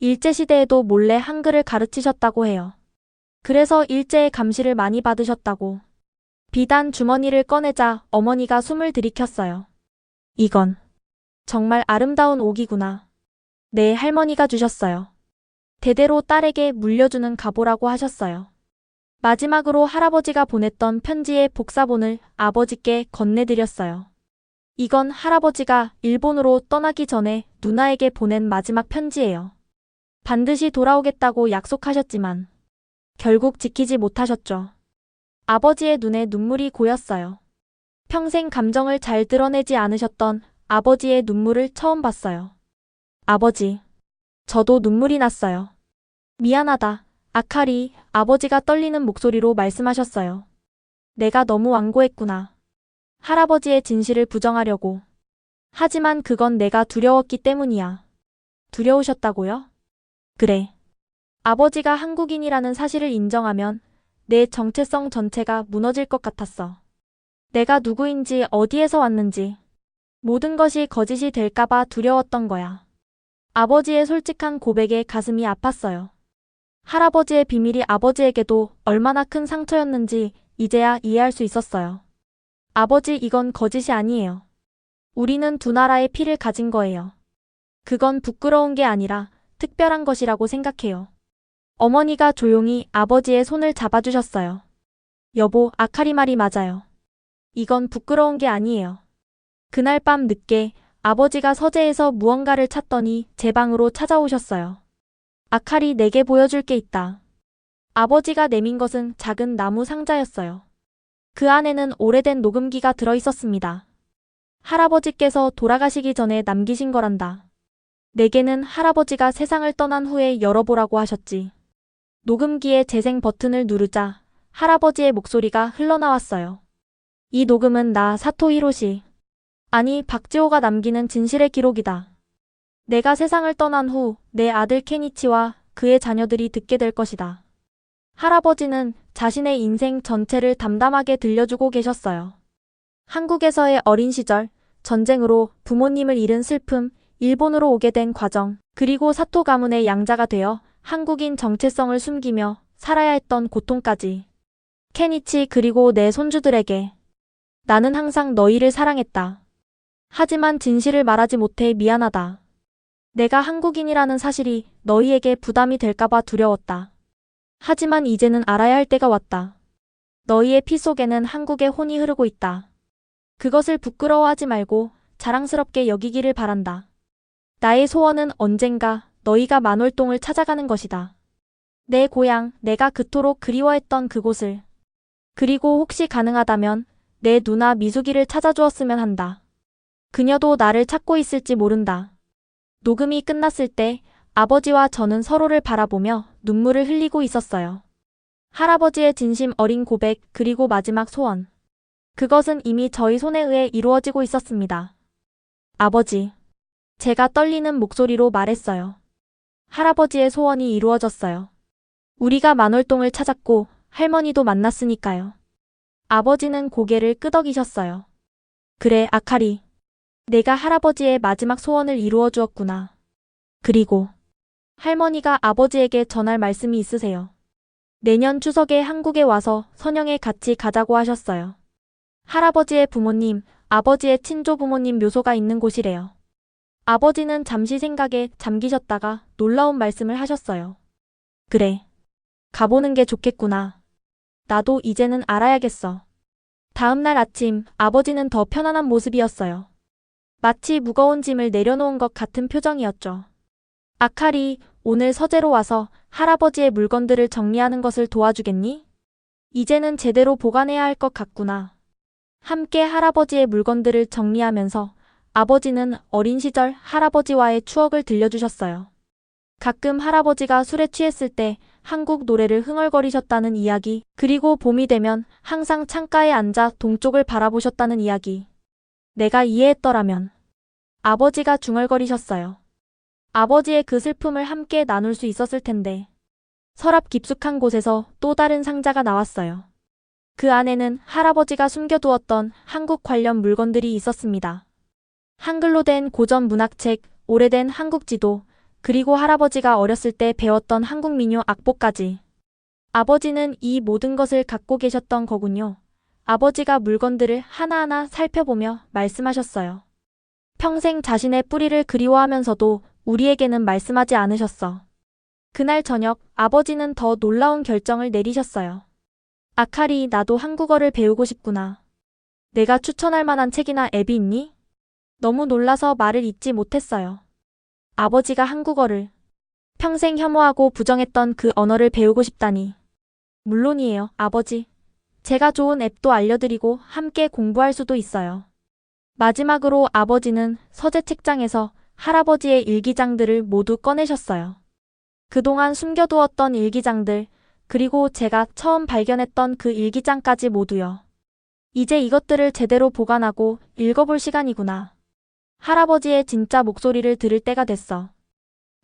일제시대에도 몰래 한글을 가르치셨다고 해요. 그래서 일제의 감시를 많이 받으셨다고. 비단 주머니를 꺼내자 어머니가 숨을 들이켰어요. 이건 정말 아름다운 옥이구나. 네, 할머니가 주셨어요. 대대로 딸에게 물려주는 가보라고 하셨어요. 마지막으로 할아버지가 보냈던 편지의 복사본을 아버지께 건네드렸어요. 이건 할아버지가 일본으로 떠나기 전에 누나에게 보낸 마지막 편지예요. 반드시 돌아오겠다고 약속하셨지만 결국 지키지 못하셨죠. 아버지의 눈에 눈물이 고였어요. 평생 감정을 잘 드러내지 않으셨던 아버지의 눈물을 처음 봤어요. 아버지, 저도 눈물이 났어요. 미안하다, 아카리, 아버지가 떨리는 목소리로 말씀하셨어요. 내가 너무 완고했구나. 할아버지의 진실을 부정하려고. 하지만 그건 내가 두려웠기 때문이야. 두려우셨다고요? 그래. 아버지가 한국인이라는 사실을 인정하면 내 정체성 전체가 무너질 것 같았어. 내가 누구인지 어디에서 왔는지 모든 것이 거짓이 될까봐 두려웠던 거야. 아버지의 솔직한 고백에 가슴이 아팠어요. 할아버지의 비밀이 아버지에게도 얼마나 큰 상처였는지 이제야 이해할 수 있었어요. 아버지, 이건 거짓이 아니에요. 우리는 두 나라의 피를 가진 거예요. 그건 부끄러운 게 아니라 특별한 것이라고 생각해요. 어머니가 조용히 아버지의 손을 잡아주셨어요. 여보, 아카리 말이 맞아요. 이건 부끄러운 게 아니에요. 그날 밤 늦게 아버지가 서재에서 무언가를 찾더니 제 방으로 찾아오셨어요. 아카리, 내게 보여줄 게 있다. 아버지가 내민 것은 작은 나무 상자였어요. 그 안에는 오래된 녹음기가 들어있었습니다. 할아버지께서 돌아가시기 전에 남기신 거란다. 내게는 할아버지가 세상을 떠난 후에 열어보라고 하셨지. 녹음기의 재생 버튼을 누르자 할아버지의 목소리가 흘러나왔어요. 이 녹음은 나 사토 히로시, 아니 박지호가 남기는 진실의 기록이다. 내가 세상을 떠난 후 내 아들 케니치와 그의 자녀들이 듣게 될 것이다. 할아버지는 자신의 인생 전체를 담담하게 들려주고 계셨어요. 한국에서의 어린 시절, 전쟁으로 부모님을 잃은 슬픔, 일본으로 오게 된 과정, 그리고 사토 가문의 양자가 되어 한국인 정체성을 숨기며 살아야 했던 고통까지. 케니치, 그리고 내 손주들에게 나는 항상 너희를 사랑했다. 하지만 진실을 말하지 못해 미안하다. 내가 한국인이라는 사실이 너희에게 부담이 될까봐 두려웠다. 하지만 이제는 알아야 할 때가 왔다. 너희의 피 속에는 한국의 혼이 흐르고 있다. 그것을 부끄러워하지 말고 자랑스럽게 여기기를 바란다. 나의 소원은 언젠가 너희가 만월동을 찾아가는 것이다. 내 고향, 내가 그토록 그리워했던 그곳을. 그리고 혹시 가능하다면 내 누나 미숙이를 찾아주었으면 한다. 그녀도 나를 찾고 있을지 모른다. 녹음이 끝났을 때 아버지와 저는 서로를 바라보며 눈물을 흘리고 있었어요. 할아버지의 진심 어린 고백, 그리고 마지막 소원. 그것은 이미 저희 손에 의해 이루어지고 있었습니다. 아버지. 제가 떨리는 목소리로 말했어요. 할아버지의 소원이 이루어졌어요. 우리가 만월동을 찾았고 할머니도 만났으니까요. 아버지는 고개를 끄덕이셨어요. 그래, 아카리. 내가 할아버지의 마지막 소원을 이루어 주었구나. 그리고 할머니가 아버지에게 전할 말씀이 있으세요. 내년 추석에 한국에 와서 선영에 같이 가자고 하셨어요. 할아버지의 부모님, 아버지의 친조 부모님 묘소가 있는 곳이래요. 아버지는 잠시 생각에 잠기셨다가 놀라운 말씀을 하셨어요. 그래. 가보는 게 좋겠구나. 나도 이제는 알아야겠어. 다음 날 아침, 아버지는 더 편안한 모습이었어요. 마치 무거운 짐을 내려놓은 것 같은 표정이었죠. 아카리, 오늘 서재로 와서 할아버지의 물건들을 정리하는 것을 도와주겠니? 이제는 제대로 보관해야 할 것 같구나. 함께 할아버지의 물건들을 정리하면서 아버지는 어린 시절 할아버지와의 추억을 들려주셨어요. 가끔 할아버지가 술에 취했을 때 한국 노래를 흥얼거리셨다는 이야기, 그리고 봄이 되면 항상 창가에 앉아 동쪽을 바라보셨다는 이야기. 내가 이해했더라면. 아버지가 중얼거리셨어요. 아버지의 그 슬픔을 함께 나눌 수 있었을 텐데. 서랍 깊숙한 곳에서 또 다른 상자가 나왔어요. 그 안에는 할아버지가 숨겨두었던 한국 관련 물건들이 있었습니다. 한글로 된 고전 문학책, 오래된 한국 지도, 그리고 할아버지가 어렸을 때 배웠던 한국 민요 악보까지. 아버지는 이 모든 것을 갖고 계셨던 거군요. 아버지가 물건들을 하나하나 살펴보며 말씀하셨어요. 평생 자신의 뿌리를 그리워하면서도 우리에게는 말씀하지 않으셨어. 그날 저녁 아버지는 더 놀라운 결정을 내리셨어요. 아카리, 나도 한국어를 배우고 싶구나. 내가 추천할 만한 책이나 앱이 있니? 너무 놀라서 말을 잇지 못했어요. 아버지가 한국어를, 평생 혐오하고 부정했던 그 언어를 배우고 싶다니. 물론이에요, 아버지. 제가 좋은 앱도 알려드리고 함께 공부할 수도 있어요. 마지막으로 아버지는 서재 책장에서 할아버지의 일기장들을 모두 꺼내셨어요. 그동안 숨겨두었던 일기장들, 그리고 제가 처음 발견했던 그 일기장까지 모두요. 이제 이것들을 제대로 보관하고 읽어볼 시간이구나. 할아버지의 진짜 목소리를 들을 때가 됐어.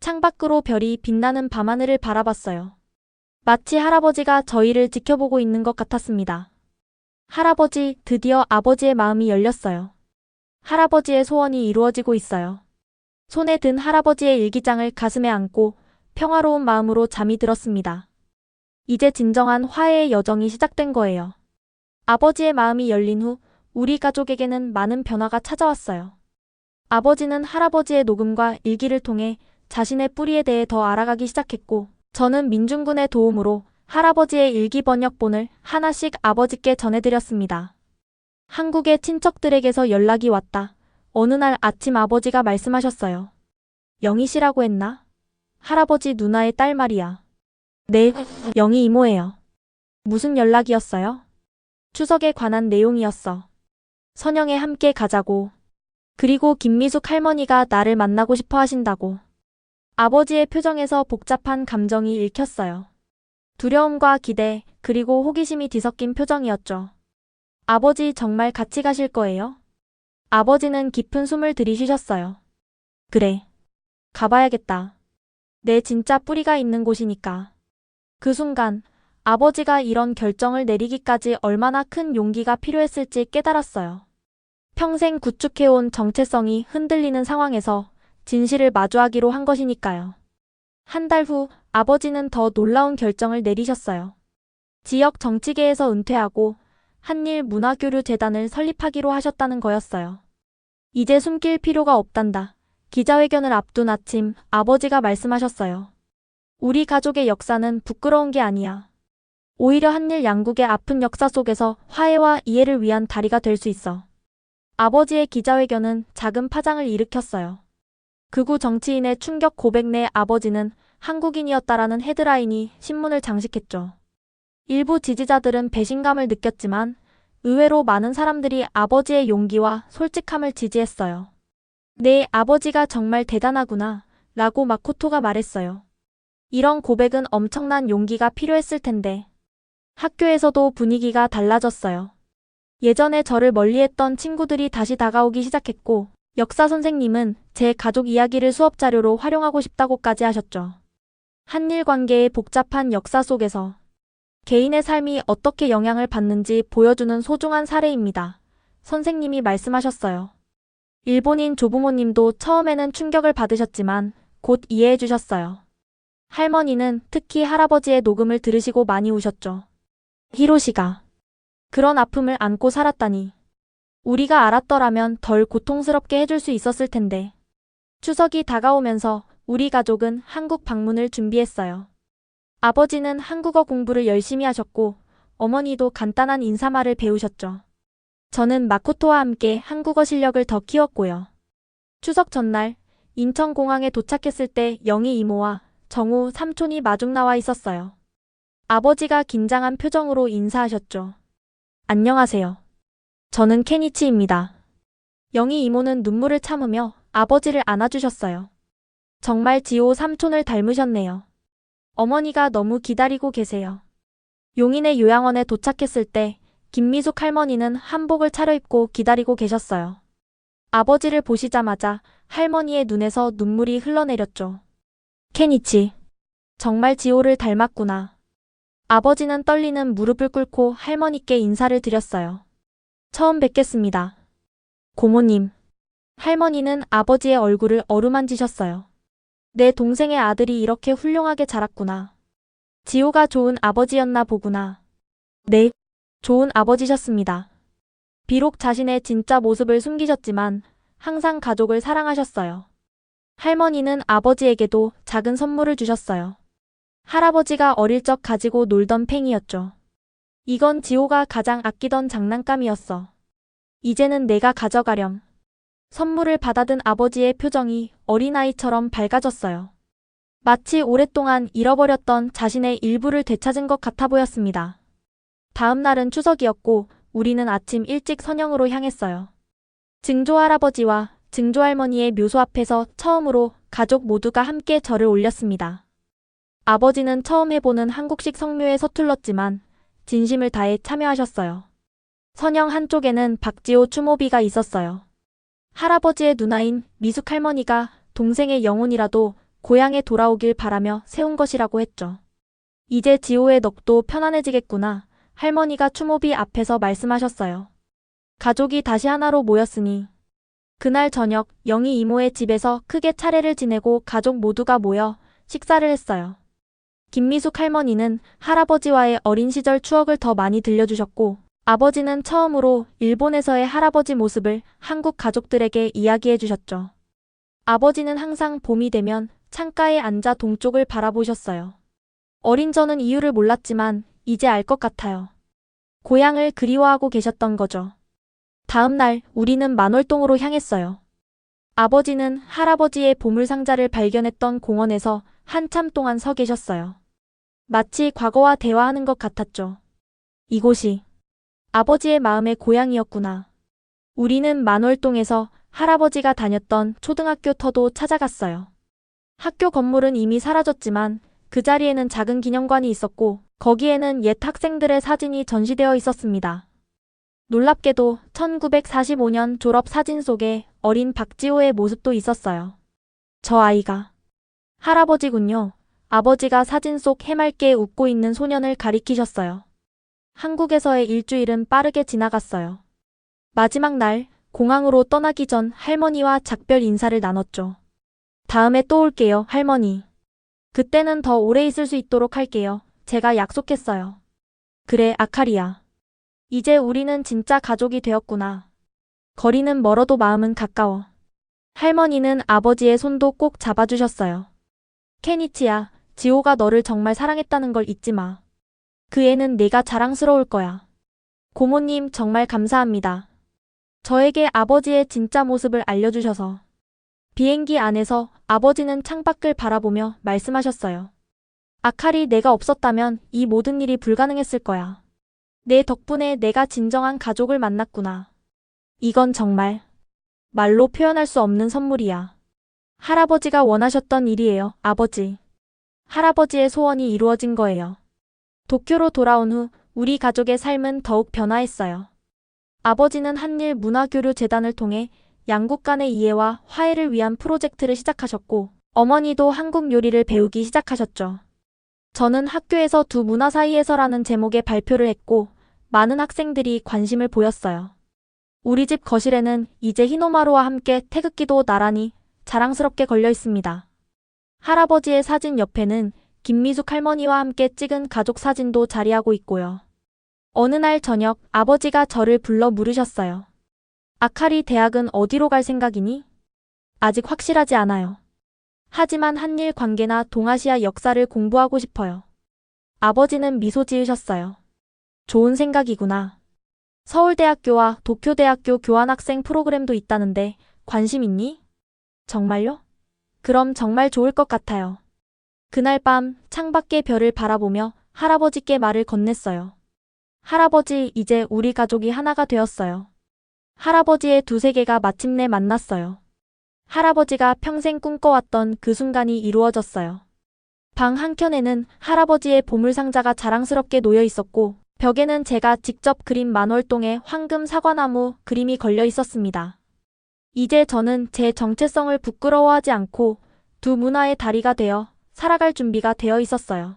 창밖으로 별이 빛나는 밤하늘을 바라봤어요. 마치 할아버지가 저희를 지켜보고 있는 것 같았습니다. 할아버지, 드디어 아버지의 마음이 열렸어요. 할아버지의 소원이 이루어지고 있어요. 손에 든 할아버지의 일기장을 가슴에 안고 평화로운 마음으로 잠이 들었습니다. 이제 진정한 화해의 여정이 시작된 거예요. 아버지의 마음이 열린 후 우리 가족에게는 많은 변화가 찾아왔어요. 아버지는 할아버지의 녹음과 일기를 통해 자신의 뿌리에 대해 더 알아가기 시작했고, 저는 민중군의 도움으로 할아버지의 일기 번역본을 하나씩 아버지께 전해드렸습니다. 한국의 친척들에게서 연락이 왔다. 어느 날 아침 아버지가 말씀하셨어요. 영희 씨라고 했나? 할아버지 누나의 딸 말이야. 네, 영희 이모예요. 무슨 연락이었어요? 추석에 관한 내용이었어. 선영에 함께 가자고. 그리고 김미숙 할머니가 나를 만나고 싶어 하신다고. 아버지의 표정에서 복잡한 감정이 읽혔어요. 두려움과 기대, 그리고 호기심이 뒤섞인 표정이었죠. 아버지 정말 같이 가실 거예요? 아버지는 깊은 숨을 들이쉬셨어요. 그래. 가봐야겠다. 내 진짜 뿌리가 있는 곳이니까. 그 순간, 아버지가 이런 결정을 내리기까지 얼마나 큰 용기가 필요했을지 깨달았어요. 평생 구축해온 정체성이 흔들리는 상황에서 진실을 마주하기로 한 것이니까요. 한 달 후, 아버지는 더 놀라운 결정을 내리셨어요. 지역 정치계에서 은퇴하고 한일문화교류재단을 설립하기로 하셨다는 거였어요. 이제 숨길 필요가 없단다. 기자회견을 앞둔 아침 아버지가 말씀하셨어요. 우리 가족의 역사는 부끄러운 게 아니야. 오히려 한일 양국의 아픈 역사 속에서 화해와 이해를 위한 다리가 될 수 있어. 아버지의 기자회견은 작은 파장을 일으켰어요. 극우 정치인의 충격 고백 내 아버지는 한국인이었다라는 헤드라인이 신문을 장식했죠. 일부 지지자들은 배신감을 느꼈지만 의외로 많은 사람들이 아버지의 용기와 솔직함을 지지했어요. 내 아버지가 정말 대단하구나 라고 마코토가 말했어요. 이런 고백은 엄청난 용기가 필요했을 텐데. 학교에서도 분위기가 달라졌어요. 예전에 저를 멀리했던 친구들이 다시 다가오기 시작했고 역사 선생님은 제 가족 이야기를 수업 자료로 활용하고 싶다고까지 하셨죠. 한일 관계의 복잡한 역사 속에서 개인의 삶이 어떻게 영향을 받는지 보여주는 소중한 사례입니다. 선생님이 말씀하셨어요. 일본인 조부모님도 처음에는 충격을 받으셨지만 곧 이해해 주셨어요. 할머니는 특히 할아버지의 녹음을 들으시고 많이 우셨죠. 히로시가 그런 아픔을 안고 살았다니. 우리가 알았더라면 덜 고통스럽게 해줄 수 있었을 텐데. 추석이 다가오면서 우리 가족은 한국 방문을 준비했어요. 아버지는 한국어 공부를 열심히 하셨고 어머니도 간단한 인사말을 배우셨죠. 저는 마코토와 함께 한국어 실력을 더 키웠고요. 추석 전날 인천공항에 도착했을 때 영희 이모와 정우 삼촌이 마중 나와 있었어요. 아버지가 긴장한 표정으로 인사하셨죠. 안녕하세요. 저는 케니치입니다. 영희 이모는 눈물을 참으며 아버지를 안아주셨어요. 정말 지호 삼촌을 닮으셨네요. 어머니가 너무 기다리고 계세요. 용인의 요양원에 도착했을 때 김미숙 할머니는 한복을 차려입고 기다리고 계셨어요. 아버지를 보시자마자 할머니의 눈에서 눈물이 흘러내렸죠. 케니치, 정말 지호를 닮았구나. 아버지는 떨리는 무릎을 꿇고 할머니께 인사를 드렸어요. 처음 뵙겠습니다. 고모님. 할머니는 아버지의 얼굴을 어루만지셨어요. 내 동생의 아들이 이렇게 훌륭하게 자랐구나. 지호가 좋은 아버지였나 보구나. 네, 좋은 아버지셨습니다. 비록 자신의 진짜 모습을 숨기셨지만 항상 가족을 사랑하셨어요. 할머니는 아버지에게도 작은 선물을 주셨어요. 할아버지가 어릴 적 가지고 놀던 팽이였죠. 이건 지호가 가장 아끼던 장난감이었어. 이제는 내가 가져가렴. 선물을 받아든 아버지의 표정이 어린아이처럼 밝아졌어요. 마치 오랫동안 잃어버렸던 자신의 일부를 되찾은 것 같아 보였습니다. 다음 날은 추석이었고 우리는 아침 일찍 선영으로 향했어요. 증조할아버지와 증조할머니의 묘소 앞에서 처음으로 가족 모두가 함께 절을 올렸습니다. 아버지는 처음 해보는 한국식 성묘에 서툴렀지만 진심을 다해 참여하셨어요. 선영 한쪽에는 박지호 추모비가 있었어요. 할아버지의 누나인 미숙 할머니가 동생의 영혼이라도 고향에 돌아오길 바라며 세운 것이라고 했죠. 이제 지호의 넋도 편안해지겠구나. 할머니가 추모비 앞에서 말씀하셨어요. 가족이 다시 하나로 모였으니. 그날 저녁 영희 이모의 집에서 크게 차례를 지내고 가족 모두가 모여 식사를 했어요. 김미숙 할머니는 할아버지와의 어린 시절 추억을 더 많이 들려주셨고 아버지는 처음으로 일본에서의 할아버지 모습을 한국 가족들에게 이야기해 주셨죠. 아버지는 항상 봄이 되면 창가에 앉아 동쪽을 바라보셨어요. 어린 저는 이유를 몰랐지만 이제 알 것 같아요. 고향을 그리워하고 계셨던 거죠. 다음 날 우리는 만월동으로 향했어요. 아버지는 할아버지의 보물상자를 발견했던 공원에서 한참 동안 서 계셨어요. 마치 과거와 대화하는 것 같았죠. 이곳이 아버지의 마음의 고향이었구나. 우리는 만월동에서 할아버지가 다녔던 초등학교 터도 찾아갔어요. 학교 건물은 이미 사라졌지만 그 자리에는 작은 기념관이 있었고 거기에는 옛 학생들의 사진이 전시되어 있었습니다. 놀랍게도 1945년 졸업 사진 속에 어린 박지호의 모습도 있었어요. 저 아이가 할아버지군요. 아버지가 사진 속 해맑게 웃고 있는 소년을 가리키셨어요. 한국에서의 일주일은 빠르게 지나갔어요. 마지막 날 공항으로 떠나기 전 할머니와 작별 인사를 나눴죠. 다음에 또 올게요, 할머니. 그때는 더 오래 있을 수 있도록 할게요. 제가 약속했어요. 그래, 아카리야. 이제 우리는 진짜 가족이 되었구나. 거리는 멀어도 마음은 가까워. 할머니는 아버지의 손도 꼭 잡아주셨어요. 케니치야, 지호가 너를 정말 사랑했다는 걸 잊지 마. 그 애는 내가 자랑스러울 거야. 고모님 정말 감사합니다. 저에게 아버지의 진짜 모습을 알려주셔서. 비행기 안에서 아버지는 창밖을 바라보며 말씀하셨어요. 아카리, 내가 없었다면 이 모든 일이 불가능했을 거야. 내 덕분에 내가 진정한 가족을 만났구나. 이건 정말 말로 표현할 수 없는 선물이야. 할아버지가 원하셨던 일이에요, 아버지. 할아버지의 소원이 이루어진 거예요. 도쿄로 돌아온 후 우리 가족의 삶은 더욱 변화했어요. 아버지는 한일 문화교류 재단을 통해 양국 간의 이해와 화해를 위한 프로젝트를 시작하셨고 어머니도 한국 요리를 배우기 시작하셨죠. 저는 학교에서 두 문화 사이에서라는 제목의 발표를 했고 많은 학생들이 관심을 보였어요. 우리 집 거실에는 이제 히노마루와 함께 태극기도 나란히 자랑스럽게 걸려 있습니다. 할아버지의 사진 옆에는 김미숙 할머니와 함께 찍은 가족 사진도 자리하고 있고요. 어느 날 저녁 아버지가 저를 불러 물으셨어요. 아카리, 대학은 어디로 갈 생각이니? 아직 확실하지 않아요. 하지만 한일 관계나 동아시아 역사를 공부하고 싶어요. 아버지는 미소 지으셨어요. 좋은 생각이구나. 서울대학교와 도쿄대학교 교환학생 프로그램도 있다는데 관심 있니? 정말요? 그럼 정말 좋을 것 같아요. 그날 밤 창밖의 별을 바라보며 할아버지께 말을 건넸어요. 할아버지, 이제 우리 가족이 하나가 되었어요. 할아버지의 두 세계가 마침내 만났어요. 할아버지가 평생 꿈꿔왔던 그 순간이 이루어졌어요. 방 한켠에는 할아버지의 보물상자가 자랑스럽게 놓여 있었고 벽에는 제가 직접 그린 만월동의 황금 사과나무 그림이 걸려 있었습니다. 이제 저는 제 정체성을 부끄러워하지 않고 두 문화의 다리가 되어 살아갈 준비가 되어 있었어요.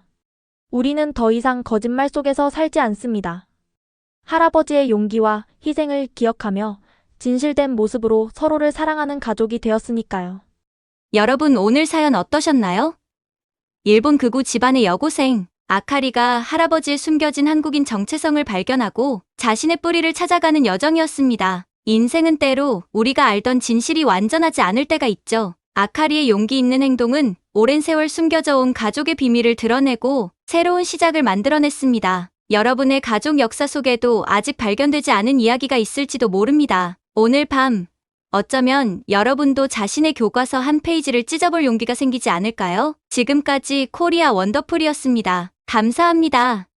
우리는 더 이상 거짓말 속에서 살지 않습니다. 할아버지의 용기와 희생을 기억하며 진실된 모습으로 서로를 사랑하는 가족이 되었으니까요. 여러분 오늘 사연 어떠셨나요? 일본 극우 집안의 여고생 아카리가 할아버지의 숨겨진 한국인 정체성을 발견하고 자신의 뿌리를 찾아가는 여정이었습니다. 인생은 때로 우리가 알던 진실이 완전하지 않을 때가 있죠. 아카리의 용기 있는 행동은 오랜 세월 숨겨져 온 가족의 비밀을 드러내고 새로운 시작을 만들어냈습니다. 여러분의 가족 역사 속에도 아직 발견되지 않은 이야기가 있을지도 모릅니다. 오늘 밤 어쩌면 여러분도 자신의 교과서 한 페이지를 찢어볼 용기가 생기지 않을까요? 지금까지 코리아 원더풀이었습니다. 감사합니다.